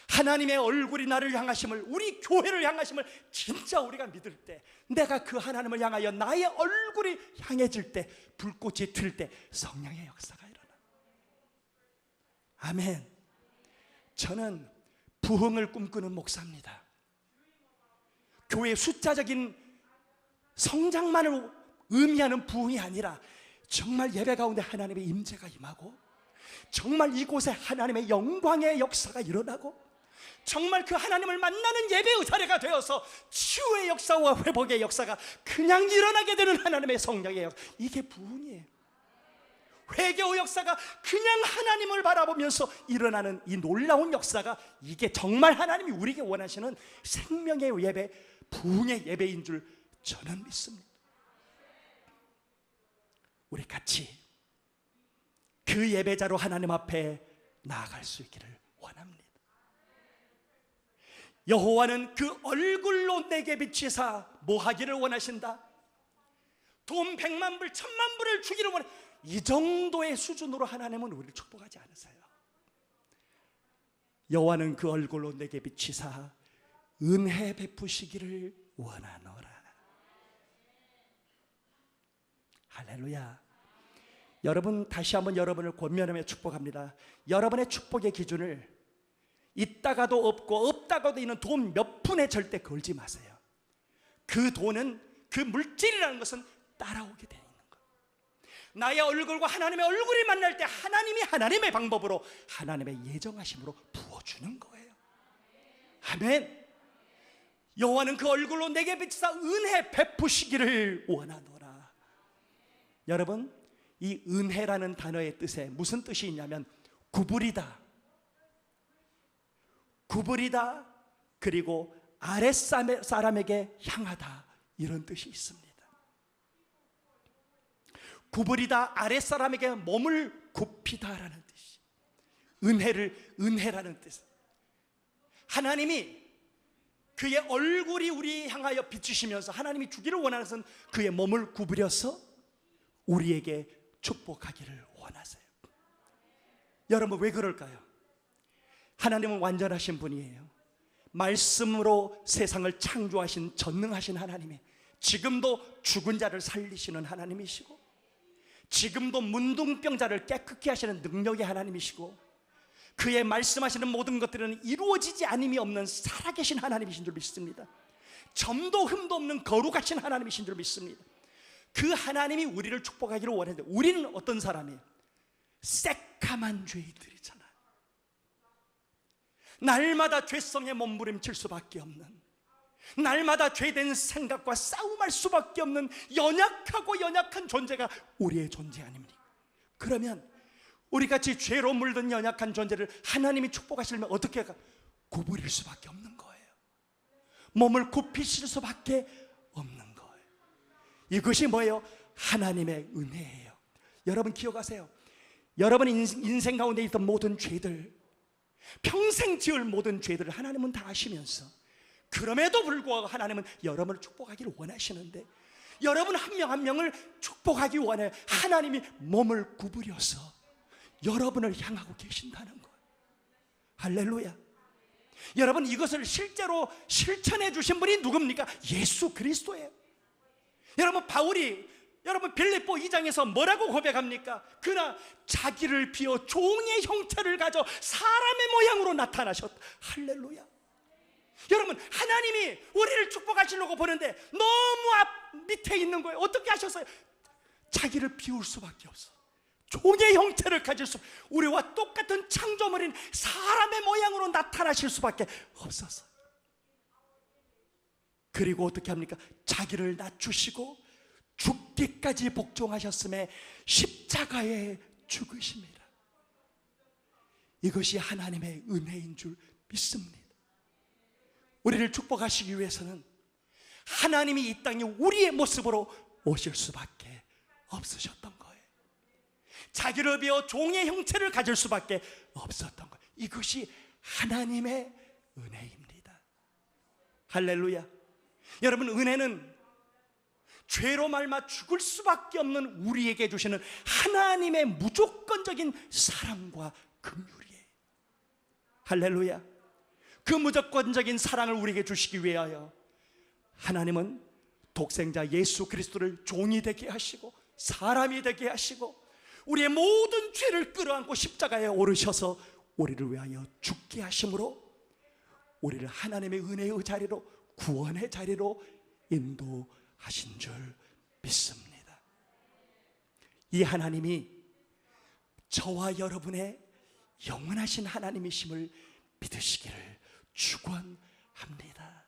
하나님의 얼굴이 나를 향하심을, 우리 교회를 향하심을 진짜 우리가 믿을 때, 내가 그 하나님을 향하여 나의 얼굴이 향해질 때, 불꽃이 틀 때 성령의 역사가 일어나. 아멘. 저는 부흥을 꿈꾸는 목사입니다. 교회의 숫자적인 성장만을 의미하는 부흥이 아니라 정말 예배 가운데 하나님의 임재가 임하고, 정말 이곳에 하나님의 영광의 역사가 일어나고, 정말 그 하나님을 만나는 예배의 자리가 되어서 치유의 역사와 회복의 역사가 그냥 일어나게 되는 하나님의 성령의 역사, 이게 부흥이에요. 회개의 역사가 그냥 하나님을 바라보면서 일어나는 이 놀라운 역사가, 이게 정말 하나님이 우리에게 원하시는 생명의 예배, 부흥의 예배인 줄 저는 믿습니다. 우리 같이 그 예배자로 하나님 앞에 나아갈 수 있기를 원합니다. 여호와는 그 얼굴로 내게 비치사 뭐 하기를 원하신다? 돈 100만 불, 1000만 불을 주기를 원해. 이 정도의 수준으로 하나님은 우리를 축복하지 않으세요. 여호와는 그 얼굴로 내게 비치사 은혜 베푸시기를 원하노라. 할렐루야. 여러분, 다시 한번 여러분을 권면하며 축복합니다. 여러분의 축복의 기준을 있다가도 없고 없다가도 있는 돈 몇 푼에 절대 걸지 마세요. 그 돈은, 그 물질이라는 것은 따라오게 되는 거예요. 나의 얼굴과 하나님의 얼굴이 만날 때 하나님이 하나님의 방법으로, 하나님의 예정하심으로 부어주는 거예요. 아멘. 여호와는 그 얼굴로 내게 비치사 은혜 베푸시기를 원하노라. 여러분, 이 은혜라는 단어의 뜻에 무슨 뜻이 있냐면 구부리다, 구부리다, 그리고 아랫사람에게 향하다, 이런 뜻이 있습니다. 구부리다, 아랫사람에게 몸을 굽히다라는 뜻이, 은혜라는 뜻. 하나님이 그의 얼굴이 우리 향하여 비추시면서 하나님이 주기를 원하는 것은 그의 몸을 구부려서 우리에게 축복하기를 원하세요. 여러분, 왜 그럴까요? 하나님은 완전하신 분이에요. 말씀으로 세상을 창조하신 전능하신 하나님이 지금도 죽은 자를 살리시는 하나님이시고, 지금도 문둥병자를 깨끗게 하시는 능력의 하나님이시고, 그의 말씀하시는 모든 것들은 이루어지지 않음이 없는 살아계신 하나님이신 줄 믿습니다. 점도 흠도 없는 거룩하신 하나님이신 줄 믿습니다. 그 하나님이 우리를 축복하기를 원하는데, 우리는 어떤 사람이에요? 새까만 죄인들이잖아요. 날마다 죄성에 몸부림칠 수밖에 없는, 날마다 죄된 생각과 싸움할 수밖에 없는 연약하고 연약한 존재가 우리의 존재 아닙니까? 그러면 우리같이 죄로 물든 연약한 존재를 하나님이 축복하시려면 어떻게 할까? 구부릴 수밖에 없는 거예요. 몸을 굽히실 수밖에 없는 거예요. 이것이 뭐예요? 하나님의 은혜예요. 여러분 기억하세요. 여러분 인생 가운데 있던 모든 죄들, 평생 지을 모든 죄들을 하나님은 다 아시면서, 그럼에도 불구하고 하나님은 여러분을 축복하기를 원하시는데, 여러분 한 명 한 명을 축복하기 원해 하나님이 몸을 구부려서 여러분을 향하고 계신다는 거예요. 할렐루야. 여러분, 이것을 실제로 실천해 주신 분이 누굽니까? 예수 그리스도예요. 여러분, 바울이 여러분 빌립보 2장에서 뭐라고 고백합니까? 그러나 자기를 비워 종의 형체를 가져 사람의 모양으로 나타나셨다. 할렐루야. 여러분, 하나님이 우리를 축복하시려고 보는데 너무 앞 밑에 있는 거예요. 어떻게 하셨어요? 자기를 비울 수밖에 없어. 종의 형체를 가질 수, 우리와 똑같은 창조물인 사람의 모양으로 나타나실 수밖에 없었어요. 그리고 어떻게 합니까? 자기를 낮추시고 죽기까지 복종하셨음에 십자가에 죽으십니다. 이것이 하나님의 은혜인 줄 믿습니다. 우리를 축복하시기 위해서는 하나님이 이 땅에 우리의 모습으로 오실 수밖에 없으셨던 거예요. 자기를 비워 종의 형체를 가질 수밖에 없었던 거예요. 이것이 하나님의 은혜입니다. 할렐루야. 여러분, 은혜는 죄로 말마 죽을 수밖에 없는 우리에게 주시는 하나님의 무조건적인 사랑과 긍휼이에요. 할렐루야. 그 무조건적인 사랑을 우리에게 주시기 위하여 하나님은 독생자 예수 그리스도를 종이 되게 하시고 사람이 되게 하시고 우리의 모든 죄를 끌어안고 십자가에 오르셔서 우리를 위하여 죽게 하심으로 우리를 하나님의 은혜의 자리로, 구원의 자리로 인도하신 줄 믿습니다. 이 하나님이 저와 여러분의 영원하신 하나님이심을 믿으시기를 축원합니다.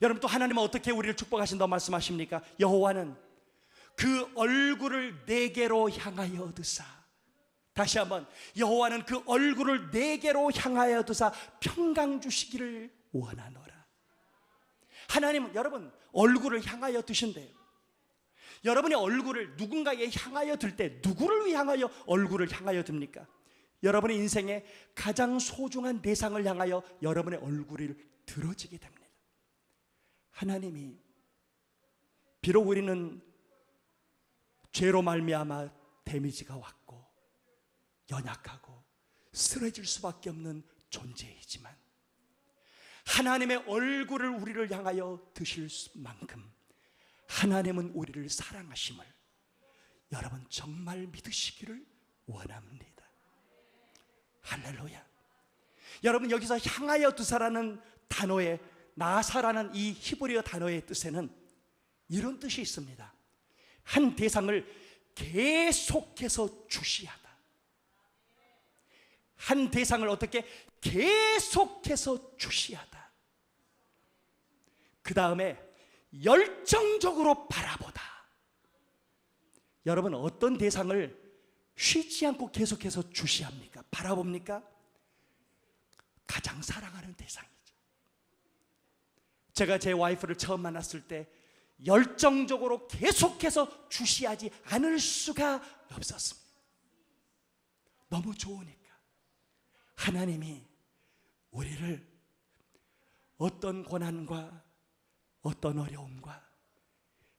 여러분, 또 하나님은 어떻게 우리를 축복하신다고 말씀하십니까? 여호와는 그 얼굴을 내게로 향하여 드사, 다시 한번, 여호와는 그 얼굴을 내게로 향하여 두사 평강 주시기를 원하노라. 하나님은 여러분 얼굴을 향하여 두신대요. 여러분의 얼굴을 누군가에 향하여 들 때 누구를 향하여 얼굴을 향하여 듭니까? 여러분의 인생에 가장 소중한 대상을 향하여 여러분의 얼굴이 들어지게 됩니다. 하나님이, 비록 우리는 죄로 말미암아 데미지가 왔고 연약하고 쓰러질 수밖에 없는 존재이지만 하나님의 얼굴을 우리를 향하여 드실 만큼 하나님은 우리를 사랑하심을 여러분 정말 믿으시기를 원합니다. 할렐루야. 여러분, 여기서 향하여 두사라는 단어의, 나사라는 이 히브리어 단어의 뜻에는 이런 뜻이 있습니다. 한 대상을 계속해서 주시하다. 한 대상을 어떻게 계속해서 주시하다. 그 다음에 열정적으로 바라보다. 여러분, 어떤 대상을 쉬지 않고 계속해서 주시합니까? 바라봅니까? 가장 사랑하는 대상이죠. 제가 제 와이프를 처음 만났을 때 열정적으로 계속해서 주시하지 않을 수가 없었습니다. 너무 좋으니까. 하나님이 우리를 어떤 고난과 어떤 어려움과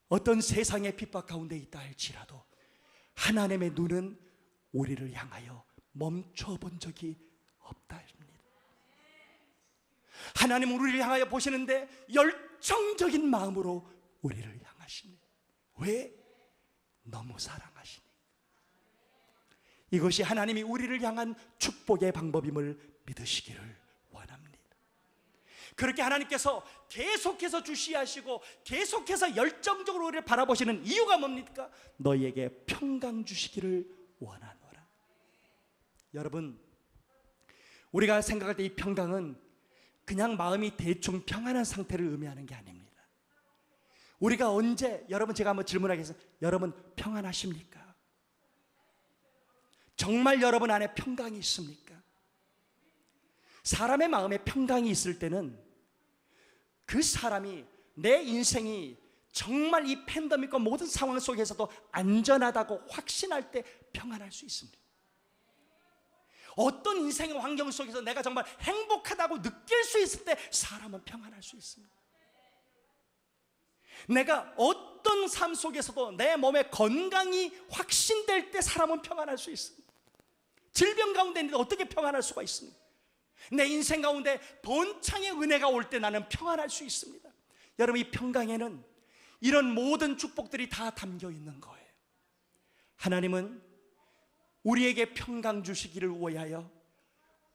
어떤 세상의 핍박 가운데 있다 할지라도 하나님의 눈은 우리를 향하여 멈춰본 적이 없다 합니다. 하나님은 우리를 향하여 보시는데 열정적인 마음으로 우리를 향하십니다. 왜? 너무 사랑하시니. 이것이 하나님이 우리를 향한 축복의 방법임을 믿으시기를 원합니다. 그렇게 하나님께서 계속해서 주시하시고 계속해서 열정적으로 우리를 바라보시는 이유가 뭡니까? 너희에게 평강 주시기를 원하노라. 여러분, 우리가 생각할 때 이 평강은 그냥 마음이 대충 평안한 상태를 의미하는 게 아닙니다. 우리가 언제, 여러분, 제가 한번 질문하겠습니다. 여러분 평안하십니까? 정말 여러분 안에 평강이 있습니까? 사람의 마음에 평강이 있을 때는 그 사람이, 내 인생이 정말 이 팬데믹과 모든 상황 속에서도 안전하다고 확신할 때 평안할 수 있습니다. 어떤 인생의 환경 속에서 내가 정말 행복하다고 느낄 수 있을 때 사람은 평안할 수 있습니다. 내가 어떤 삶 속에서도 내 몸의 건강이 확신될 때 사람은 평안할 수 있습니다. 질병 가운데 있는데 어떻게 평안할 수가 있습니까? 내 인생 가운데 번창의 은혜가 올 때 나는 평안할 수 있습니다. 여러분, 이 평강에는 이런 모든 축복들이 다 담겨 있는 거예요. 하나님은 우리에게 평강 주시기를 위하여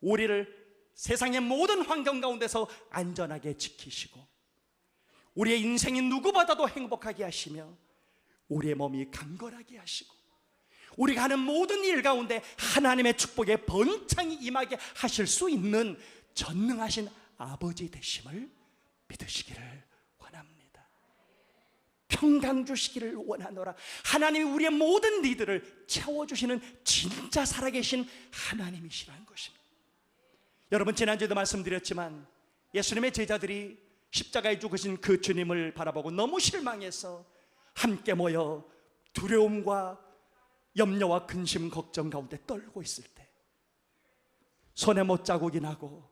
우리를 세상의 모든 환경 가운데서 안전하게 지키시고 우리의 인생이 누구보다도 행복하게 하시며 우리의 몸이 강건하게 하시고 우리가 하는 모든 일 가운데 하나님의 축복의 번창이 임하게 하실 수 있는 전능하신 아버지 되심을 믿으시기를 원합니다. 평강 주시기를 원하노라. 하나님이 우리의 모든 니들을 채워주시는 진짜 살아계신 하나님이시라는 것입니다. 여러분, 지난주에도 말씀드렸지만 예수님의 제자들이 십자가에 죽으신 그 주님을 바라보고 너무 실망해서 함께 모여 두려움과 염려와 근심, 걱정 가운데 떨고 있을 때 손에 못 자국이 나고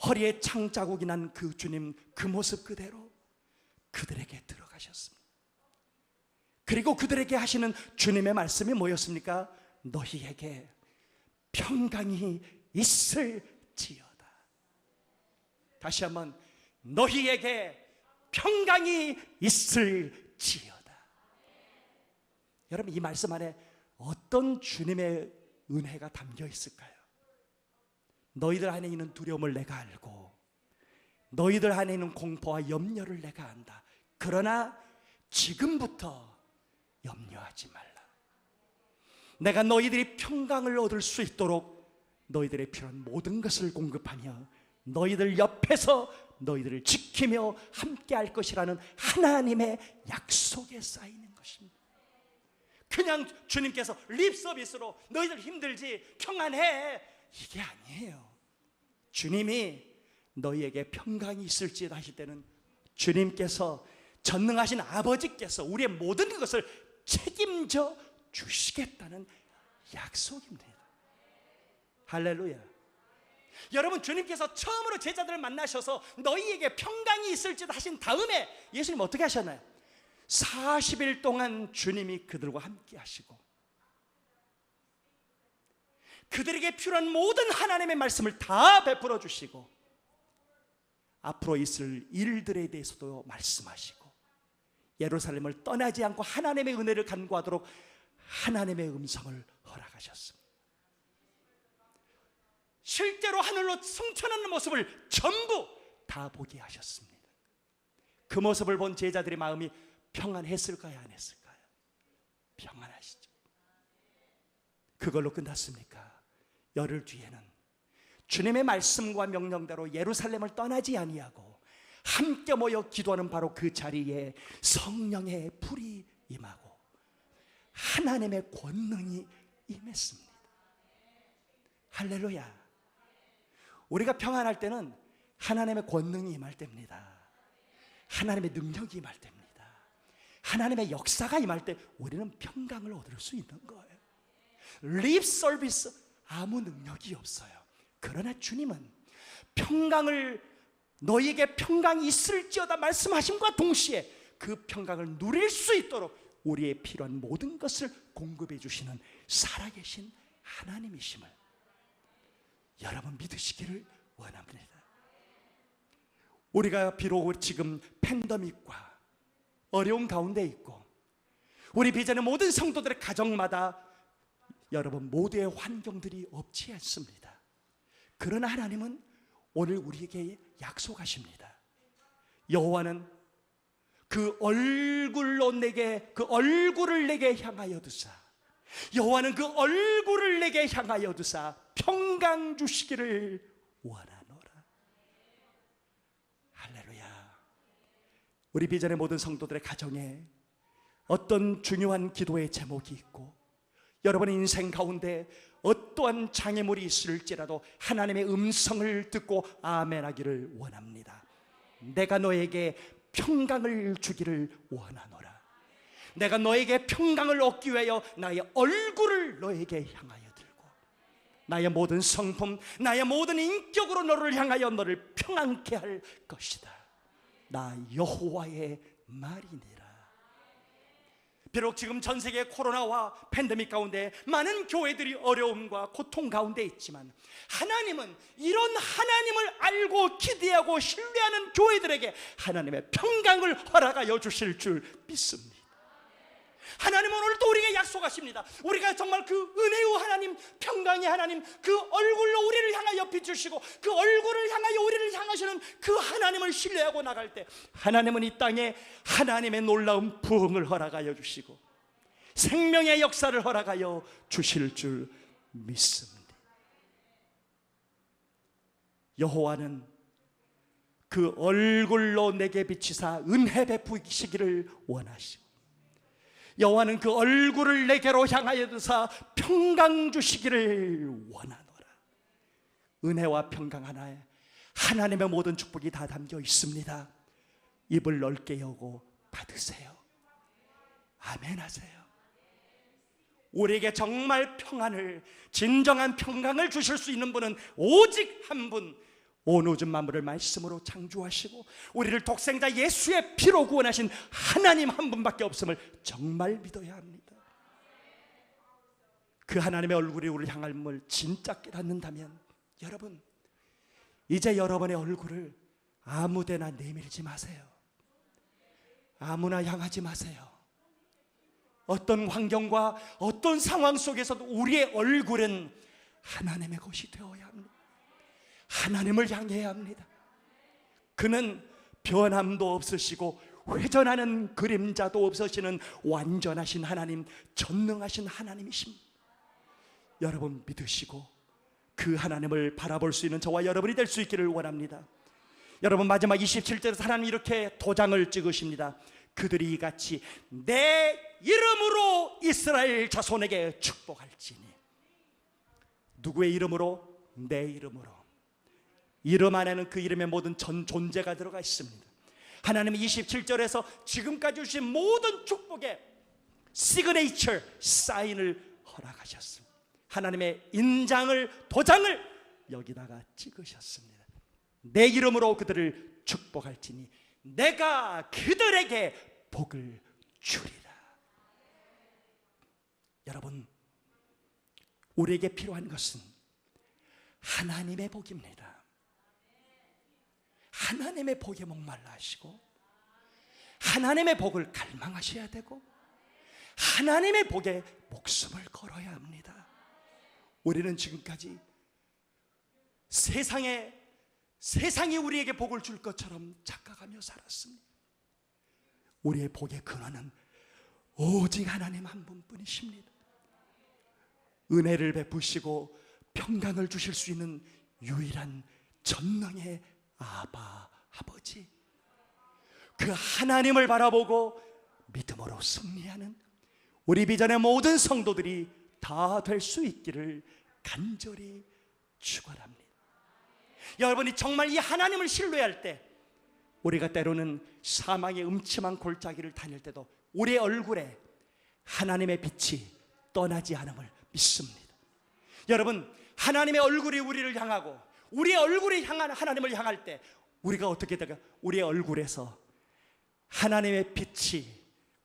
허리에 창자국이 난 그 주님, 그 모습 그대로 그들에게 들어가셨습니다. 그리고 그들에게 하시는 주님의 말씀이 뭐였습니까? 너희에게 평강이 있을지어다. 다시 한번, 너희에게 평강이 있을지어다. 여러분, 이 말씀 안에 어떤 주님의 은혜가 담겨 있을까요? 너희들 안에 있는 두려움을 내가 알고, 너희들 안에 있는 공포와 염려를 내가 안다. 그러나 지금부터 염려하지 말라. 내가 너희들이 평강을 얻을 수 있도록 너희들의 필요한 모든 것을 공급하며 너희들 옆에서 너희들을 지키며 함께 할 것이라는 하나님의 약속에 쌓이는 것입니다. 그냥 주님께서 립서비스로 너희들 힘들지, 평안해, 이게 아니에요. 주님이 너희에게 평강이 있을지어다 하실 때는 주님께서, 전능하신 아버지께서 우리의 모든 것을 책임져 주시겠다는 약속입니다. 할렐루야. 여러분, 주님께서 처음으로 제자들을 만나셔서 너희에게 평강이 있을지어다 하신 다음에 예수님 어떻게 하셨나요? 40일 동안 주님이 그들과 함께 하시고 그들에게 필요한 모든 하나님의 말씀을 다 베풀어 주시고 앞으로 있을 일들에 대해서도 말씀하시고 예루살렘을 떠나지 않고 하나님의 은혜를 간구하도록 하나님의 음성을 허락하셨습니다. 실제로 하늘로 승천하는 모습을 전부 다 보게 하셨습니다. 그 모습을 본 제자들의 마음이 평안했을까요? 안 했을까요? 평안하시죠. 그걸로 끝났습니까? 열흘 뒤에는 주님의 말씀과 명령대로 예루살렘을 떠나지 아니하고 함께 모여 기도하는 바로 그 자리에 성령의 불이 임하고 하나님의 권능이 임했습니다. 할렐루야. 우리가 평안할 때는 하나님의 권능이 임할 때입니다. 하나님의 능력이 임할 때입니다. 하나님의 역사가 임할 때 우리는 평강을 얻을 수 있는 거예요. 립 서비스 아무 능력이 없어요. 그러나 주님은 평강을, 너희에게 평강이 있을지어다 말씀하심과 동시에 그 평강을 누릴 수 있도록 우리의 필요한 모든 것을 공급해 주시는 살아계신 하나님이심을 여러분 믿으시기를 원합니다. 우리가 비록 지금 팬데믹과 어려운 가운데 있고 우리 비전의 모든 성도들의 가정마다 여러분 모두의 환경들이 없지 않습니다. 그러나 하나님은 오늘 우리에게 약속하십니다. 여호와는 그 얼굴을 내게 향하여 두사, 여호와는 그 얼굴을 내게 향하여 두사 평강 주시기를 원하노라. 할렐루야. 우리 비전의 모든 성도들의 가정에 어떤 중요한 기도의 제목이 있고 여러분의 인생 가운데 어떠한 장애물이 있을지라도 하나님의 음성을 듣고 아멘하기를 원합니다. 내가 너에게 평강을 주기를 원하노라. 내가 너에게 평강을 얻기 위하여 나의 얼굴을 너에게 향하여 들고 나의 모든 성품, 나의 모든 인격으로 너를 향하여 너를 평안케 할 것이다. 나 여호와의 말이니라. 비록 지금 전 세계 코로나와 팬데믹 가운데 많은 교회들이 어려움과 고통 가운데 있지만 하나님은 이런 하나님을 알고 기대하고 신뢰하는 교회들에게 하나님의 평강을 허락하여 주실 줄 믿습니다. 하나님은 오늘 또 우리에게 약속하십니다. 우리가 정말 그 은혜의 하나님, 평강의 하나님, 그 얼굴로 우리를 향하여 비추시고 그 얼굴을 향하여 우리를 향하시는 그 하나님을 신뢰하고 나갈 때 하나님은 이 땅에 하나님의 놀라운 부흥을 허락하여 주시고 생명의 역사를 허락하여 주실 줄 믿습니다. 여호와는 그 얼굴로 내게 비치사 은혜 베푸시기를 원하시고 여호와는 그 얼굴을 내게로 향하여 두사 평강 주시기를 원하노라. 은혜와 평강 하나에 하나님의 모든 축복이 다 담겨 있습니다. 입을 넓게 여고 받으세요. 아멘 하세요. 우리에게 정말 평안을, 진정한 평강을 주실 수 있는 분은 오직 한 분, 온 우주 만물을 말씀으로 창조하시고 우리를 독생자 예수의 피로 구원하신 하나님 한 분밖에 없음을 정말 믿어야 합니다. 그 하나님의 얼굴이 우리를 향함을 진짜 깨닫는다면 여러분, 이제 여러분의 얼굴을 아무데나 내밀지 마세요. 아무나 향하지 마세요. 어떤 환경과 어떤 상황 속에서도 우리의 얼굴은 하나님의 것이 되어야 합니다. 하나님을 향해야 합니다. 그는 변함도 없으시고 회전하는 그림자도 없으시는 완전하신 하나님, 전능하신 하나님이십니다. 여러분 믿으시고 그 하나님을 바라볼 수 있는 저와 여러분이 될 수 있기를 원합니다. 여러분, 마지막 27절에서 하나님 이렇게 도장을 찍으십니다. 그들이 이같이 내 이름으로 이스라엘 자손에게 축복할지니. 누구의 이름으로? 내 이름으로. 이름 안에는 그 이름의 모든 전 존재가 들어가 있습니다. 하나님이 27절에서 지금까지 주신 모든 축복의 시그네이처 사인을 허락하셨습니다. 하나님의 인장을, 도장을 여기다가 찍으셨습니다. 내 이름으로 그들을 축복할지니 내가 그들에게 복을 주리라. 여러분, 우리에게 필요한 것은 하나님의 복입니다. 하나님의 복에 목말라 하시고 하나님의 복을 갈망하셔야 되고 하나님의 복에 목숨을 걸어야 합니다. 우리는 지금까지 세상이 우리에게 복을 줄 것처럼 착각하며 살았습니다. 우리의 복의 근원은 오직 하나님 한 분뿐이십니다. 은혜를 베푸시고 평강을 주실 수 있는 유일한 전능의 아바, 아버지, 그 하나님을 바라보고 믿음으로 승리하는 우리 비전의 모든 성도들이 다 될 수 있기를 간절히 축원합니다. 여러분이 정말 이 하나님을 신뢰할 때, 우리가 때로는 사망의 음침한 골짜기를 다닐 때도 우리의 얼굴에 하나님의 빛이 떠나지 않음을 믿습니다. 여러분, 하나님의 얼굴이 우리를 향하고 우리의 얼굴이 향한 하나님을 향할 때 우리가 어떻게 될까? 우리의 얼굴에서 하나님의 빛이,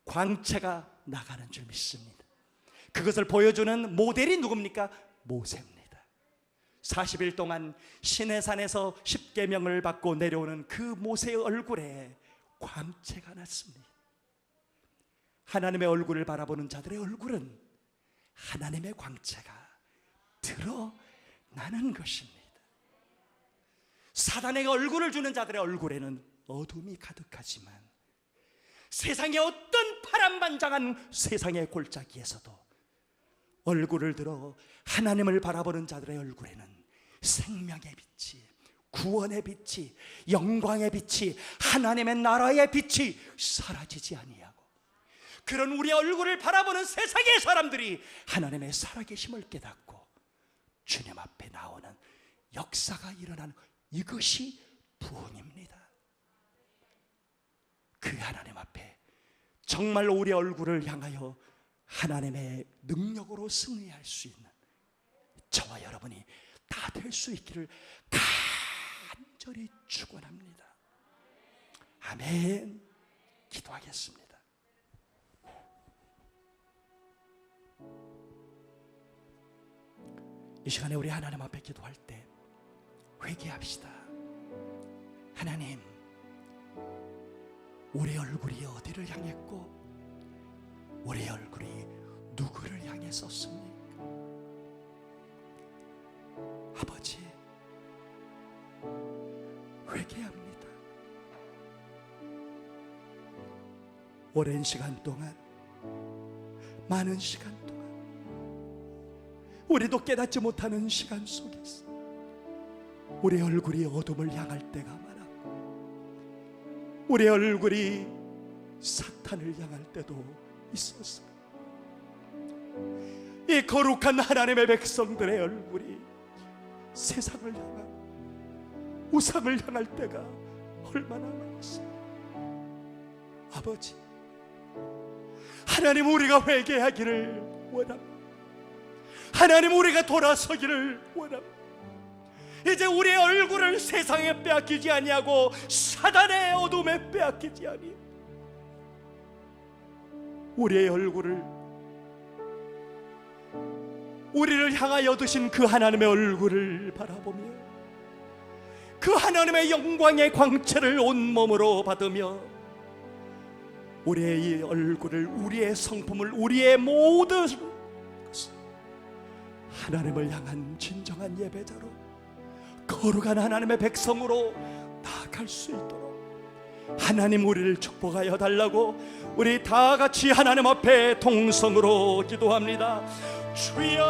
광채가 나가는 줄 믿습니다. 그것을 보여주는 모델이 누굽니까? 모세입니다. 40일 동안 시내산에서 십계명을 받고 내려오는 그 모세의 얼굴에 광채가 났습니다. 하나님의 얼굴을 바라보는 자들의 얼굴은 하나님의 광채가 드러나는 것입니다. 사단에게 얼굴을 주는 자들의 얼굴에는 어둠이 가득하지만 세상의 어떤 파란반장한 세상의 골짜기에서도 얼굴을 들어 하나님을 바라보는 자들의 얼굴에는 생명의 빛이, 구원의 빛이, 영광의 빛이, 하나님의 나라의 빛이 사라지지 아니하고, 그런 우리의 얼굴을 바라보는 세상의 사람들이 하나님의 살아계심을 깨닫고 주님 앞에 나오는 역사가 일어나는, 이것이 부흥입니다. 그 하나님 앞에 정말 우리의 얼굴을 향하여 하나님의 능력으로 승리할 수 있는 저와 여러분이 다 될 수 있기를 간절히 축원합니다. 아멘. 기도하겠습니다. 이 시간에 우리 하나님 앞에 기도할 때 회개합시다. 하나님, 우리 얼굴이 어디를 향했고 우리 얼굴이 누구를 향했었습니까? 아버지, 회개합니다. 오랜 시간 동안, 많은 시간 동안 우리도 깨닫지 못하는 시간 속에서 우리 얼굴이 어둠을 향할 때가 많았고 우리 얼굴이 사탄을 향할 때도 있었어요. 이 거룩한 하나님의 백성들의 얼굴이 세상을 향하고 우상을 향할 때가 얼마나 많았어요. 아버지, 하나님, 우리가 회개하기를 원합니다. 하나님, 우리가 돌아서기를 원합니다. 이제 우리의 얼굴을 세상에 빼앗기지 아니하고 사단의 어둠에 빼앗기지 아니, 우리의 얼굴을, 우리를 향하여 두신 그 하나님의 얼굴을 바라보며 그 하나님의 영광의 광채를 온몸으로 받으며 우리의 이 얼굴을, 우리의 성품을, 우리의 모든 것을 하나님을 향한 진정한 예배자로, 거룩한 하나님의 백성으로 나아갈 수 있도록 하나님 우리를 축복하여 달라고 우리 다 같이 하나님 앞에 통성으로 기도합니다. 주여,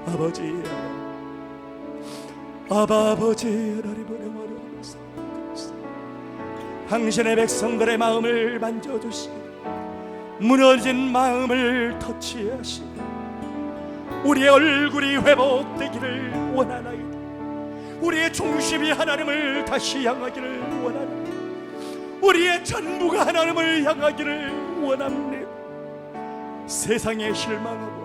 아버지, 아버지 하나님을 영원히 당신의 백성들의 마음을 만져주시고 무너진 마음을 터치하시고 우리의 얼굴이 회복되기를 원하나이다. 우리의 중심이 하나님을 다시 향하기를 원하나이다. 우리의 전부가 하나님을 향하기를 원합니다. 세상에 실망하고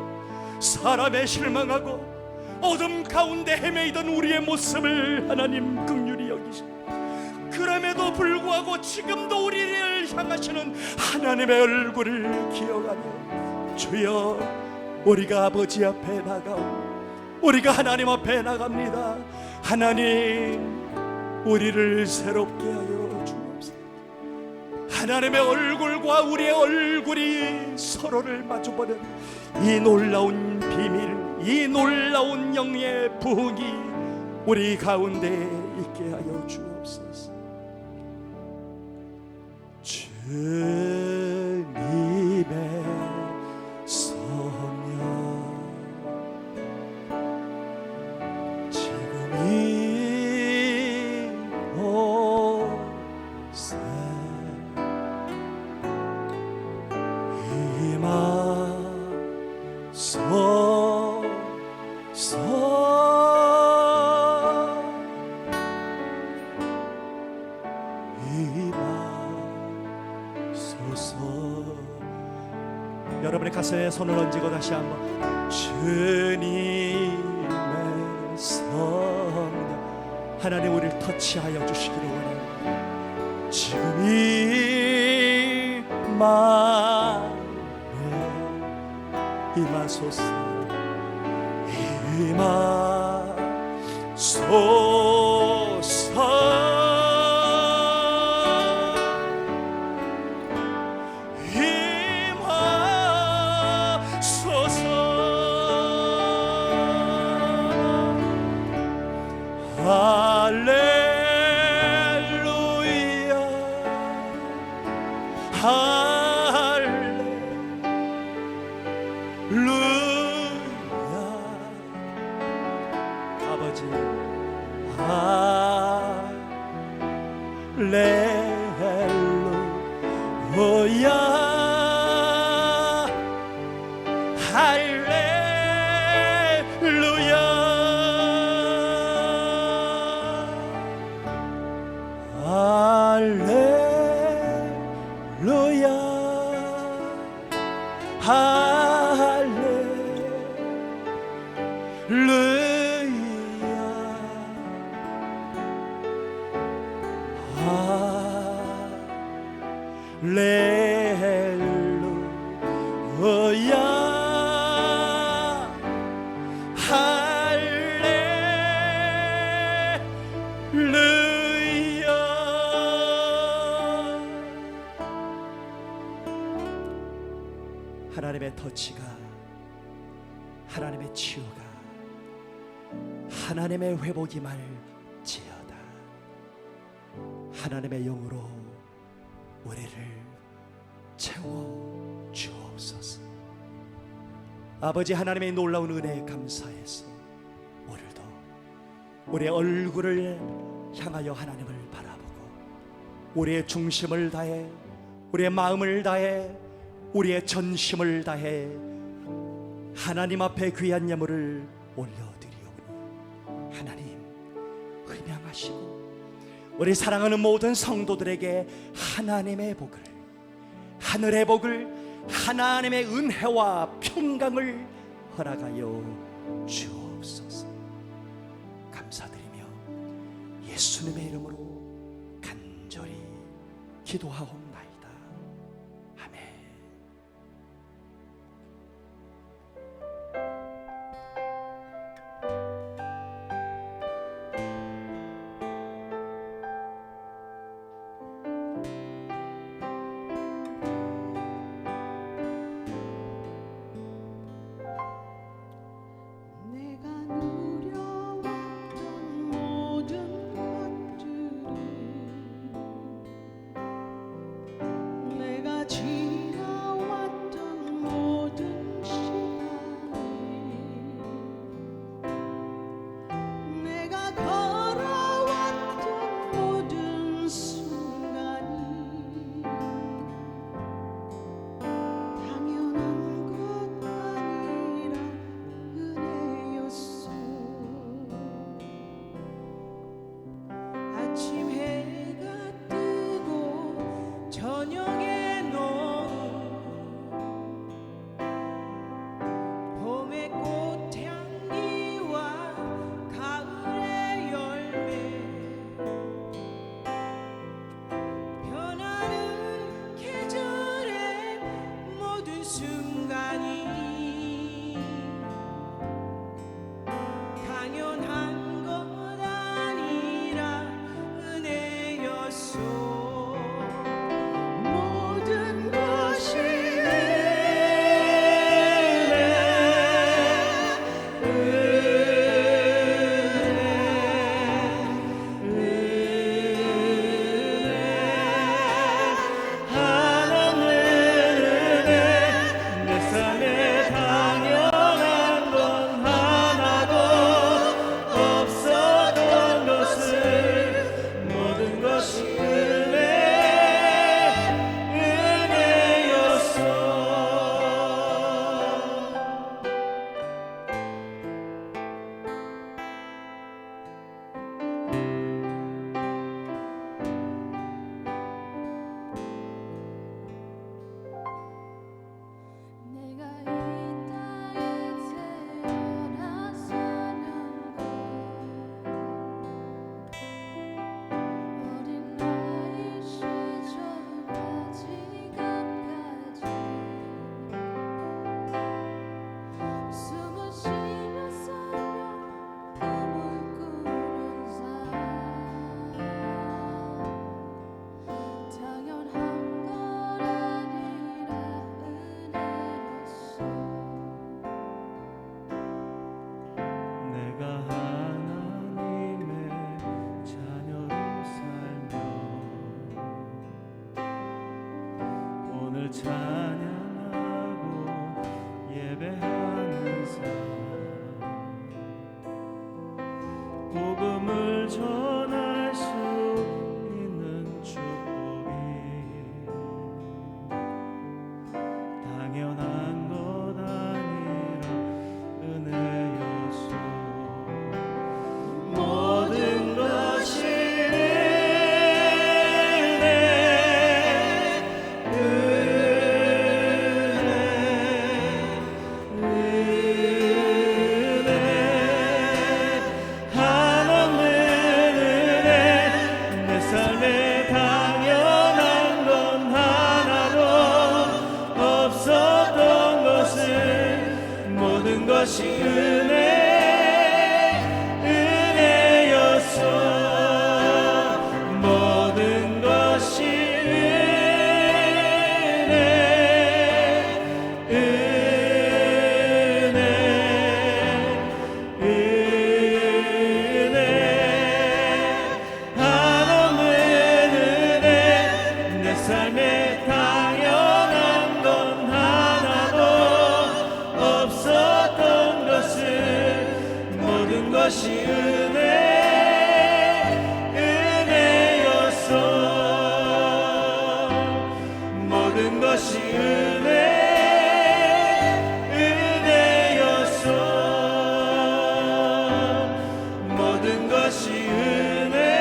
사람에 실망하고 어둠 가운데 헤매이던 우리의 모습을 하나님 긍휼히 여기시고, 그럼에도 불구하고 지금도 우리를 향하시는 하나님의 얼굴을 기억하며 주여, 우리가 아버지 앞에 나가오, 우리가 하나님 앞에 나갑니다. 하나님, 우리를 새롭게 하여 주옵소서. 하나님의 얼굴과 우리의 얼굴이 서로를 마주보는 이 놀라운 비밀, 이 놀라운 영의 부흥이 우리 가운데 있게 하여 주옵소서. 주님의 성령 지금 이곳에 여러분의 가슴에 손을 얹고 다시 한번 주님의 성령, 하나님 우리를 터치하여 주시기를 원합니다. 지금 이 마음에 임하소서, 임하소서. 할렐루야, 할렐루야. 아버지, 할렐루야, 할렐루야. 할렐루야, 하나님의 터치가, 하나님의 치유가, 하나님의 회복이 말지어다. 하나님의 영으로 우리를 채워 주옵소서. 아버지 하나님의 놀라운 은혜에 감사해서 오늘도 우리의 얼굴을 향하여 하나님을 바라보고 우리의 중심을 다해, 우리의 마음을 다해, 우리의 전심을 다해 하나님 앞에 귀한 예물을 올려드리오니 하나님 음양하시고 우리 사랑하는 모든 성도들에게 하나님의 복을, 하늘의 복을, 하나님의 은혜와 평강을 허락하여 주옵소서. 감사드리며 예수님의 이름으로 간절히 기도하옵나이다. 아멘. 내가 누려왔던 모든 것들을, 내가 지나왔던 모든 시간을, 내가 걸어왔던 모든 순간이 당연한 것 아니라 은혜였소. 아침 해가 뜨고 저녁에 노을, 봄의 꽃향기와 가을의 열매, 변하는 계절의 모든 순간이 당연한 것 아니라 은혜였소. 모든 것이 내 삶에 당연한 건 하나도 없었던 것을 모든 것이 은혜였어. 내가 이 땅에 태어나서는 어린 나이 시절과 지금까지 숨을 쉬며 살며 꿈을 꾸는 삶, 당연한 것 아니라 은혜였소. 내가 하나님의 자녀로 살며 오늘 찬양하고 예배하는 삶, 복음을 전할 수 있는 축복이 당연한 것 아니라 은혜였소. 모든 것이 하나님의 은혜. 내 삶에 당연한 건 하나도 없었던 것을 모든 것이 은혜였어. 모든 것이 은혜. 하나님의 은혜. 내 삶에 당연한 건 하나도 없었던 것을 모든 것이 은혜였어. 모든 것이 은혜였어. 모든 것이 은혜였어.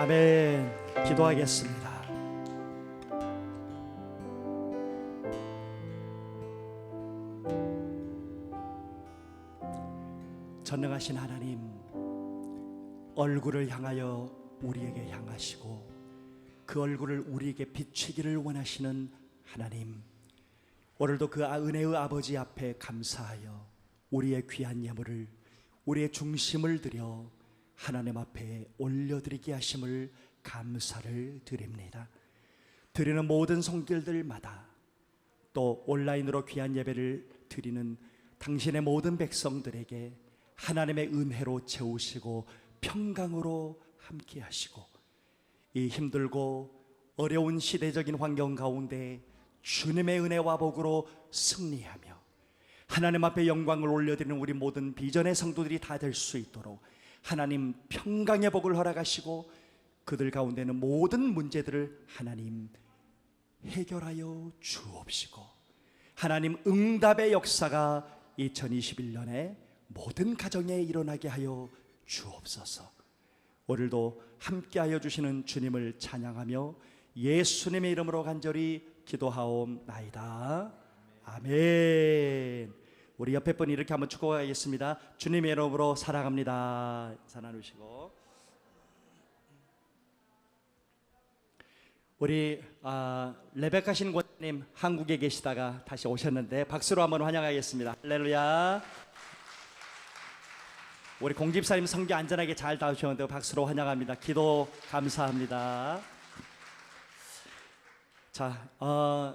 아멘. 기도하겠습니다. 전능하신 하나님, 얼굴을 향하여 우리에게 향하시고 그 얼굴을 우리에게 비추기를 원하시는 하나님, 오늘도 그 은혜의 아버지 앞에 감사하여 우리의 귀한 예물을, 우리의 중심을 드려 하나님 앞에 올려드리게 하심을 감사를 드립니다. 드리는 모든 손길들마다 또 온라인으로 귀한 예배를 드리는 당신의 모든 백성들에게 하나님의 은혜로 채우시고 평강으로 함께 하시고, 이 힘들고 어려운 시대적인 환경 가운데 주님의 은혜와 복으로 승리하며 하나님 앞에 영광을 올려드리는 우리 모든 비전의 성도들이 다 될 수 있도록 하나님 평강의 복을 허락하시고, 그들 가운데는 모든 문제들을 하나님 해결하여 주옵시고, 하나님 응답의 역사가 2021년에 모든 가정에 일어나게 하여 주옵소서. 오늘도 함께하여 주시는 주님을 찬양하며 예수님의 이름으로 간절히 기도하옵나이다. 아멘. 우리 옆에 분 이렇게 한번 축복하겠습니다. 주님의 이름으로 사랑합니다. 인사 나누시고, 우리 레베카 신고님 한국에 계시다가 다시 오셨는데 박수로 한번 환영하겠습니다. 할렐루야. 우리 공집사님 성교 안전하게 잘 다오셨는데 박수로 환영합니다. 기도 감사합니다. 자,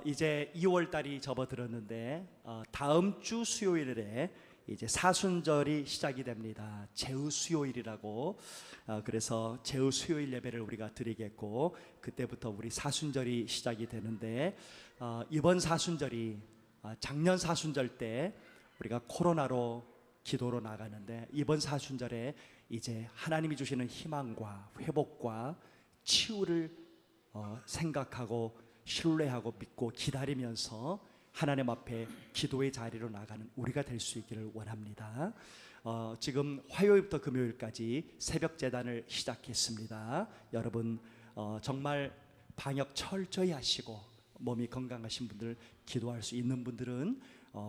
이제 2월 달이 접어들었는데 다음 주 수요일에 이제 사순절이 시작이 됩니다. 제우 수요일이라고, 그래서 제우 수요일 예배를 우리가 드리겠고, 그때부터 우리 사순절이 시작이 되는데, 이번 사순절이 작년 사순절 때 우리가 코로나로 기도로 나가는데, 이번 사순절에 이제 하나님이 주시는 희망과 회복과 치유를 생각하고 신뢰하고 믿고 기다리면서 하나님 앞에 기도의 자리로 나가는 우리가 될 수 있기를 원합니다. 지금 화요일부터 금요일까지 새벽 제단을 시작했습니다. 여러분 정말 방역 철저히 하시고 몸이 건강하신 분들, 기도할 수 있는 분들은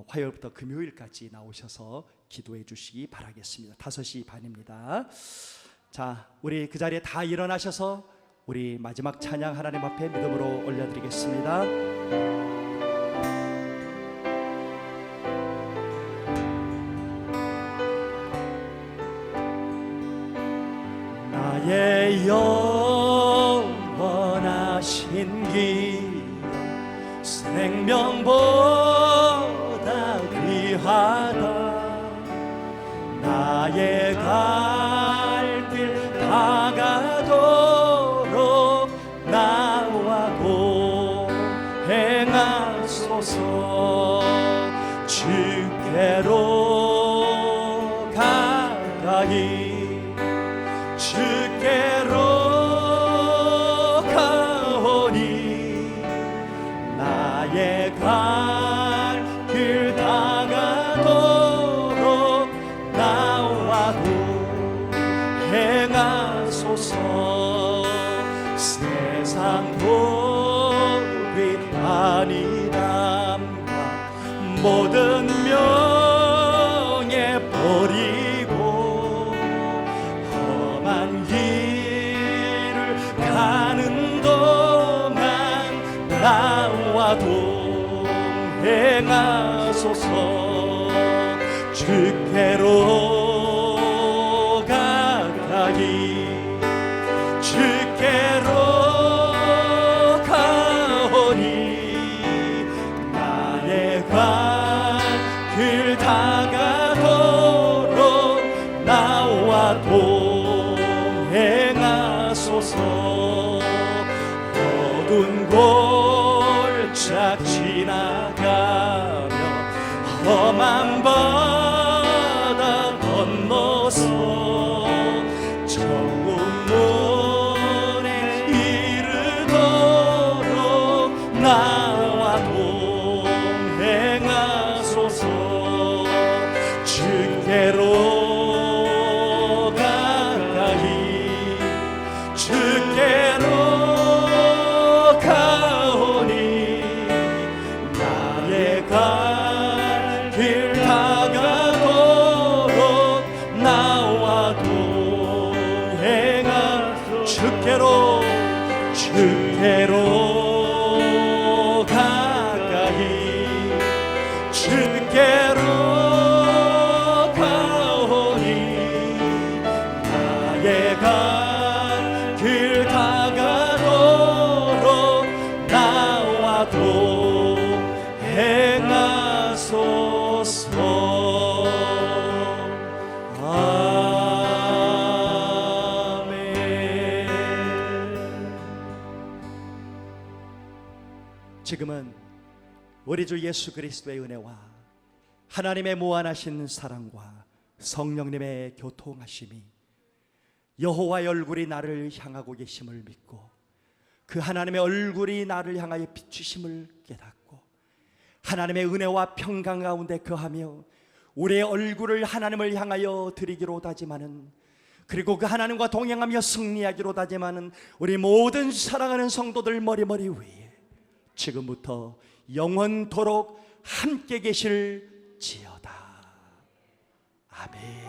화요일부터 금요일까지 나오셔서 기도해 주시기 바라겠습니다. 5시 반입니다. 자, 우리 그 자리에 다 일어나셔서 우리 마지막 찬양 하나님 앞에 믿음으로 올려드리겠습니다. 나의 영원하신 길, 생명보다 귀하다. 나의 갈 길 다가도록 나와도 행하소서. 주께로 가까이, 주께로 가오니, 나의 갈 길 다가도록 나와도 행하소서. 세상 법이 아니람과 모든 명예 버리고 험한 길을 가는 동안 나와도 행하소서. 주께로 가까이, 주께로 가오니, 나의 갈 길 다가도록 나와도 행하소서. 어두운 골짝 지나가며 험한 바다 건너서 정음문에 이르도록 나와도 행하소서. 주께로 가까이, 주께로 가까이 주께로 가오니 나의 갈 길 다가도록 나와도 행하소서. 지금은 우리 주 예수 그리스도의 은혜와 하나님의 무한하신 사랑과 성령님의 교통하심이 여호와의 얼굴이 나를 향하고 계심을 믿고 그 하나님의 얼굴이 나를 향하여 비추심을 깨닫고 하나님의 은혜와 평강 가운데 거하며 우리의 얼굴을 하나님을 향하여 드리기로 다짐하는, 그리고 그 하나님과 동행하며 승리하기로 다짐하는 우리 모든 사랑하는 성도들 머리머리 위에 지금부터 영원토록 함께 계실지어다. 아멘.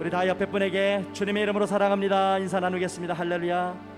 우리 다 옆에 분에게 주님의 이름으로 사랑합니다 인사 나누겠습니다. 할렐루야.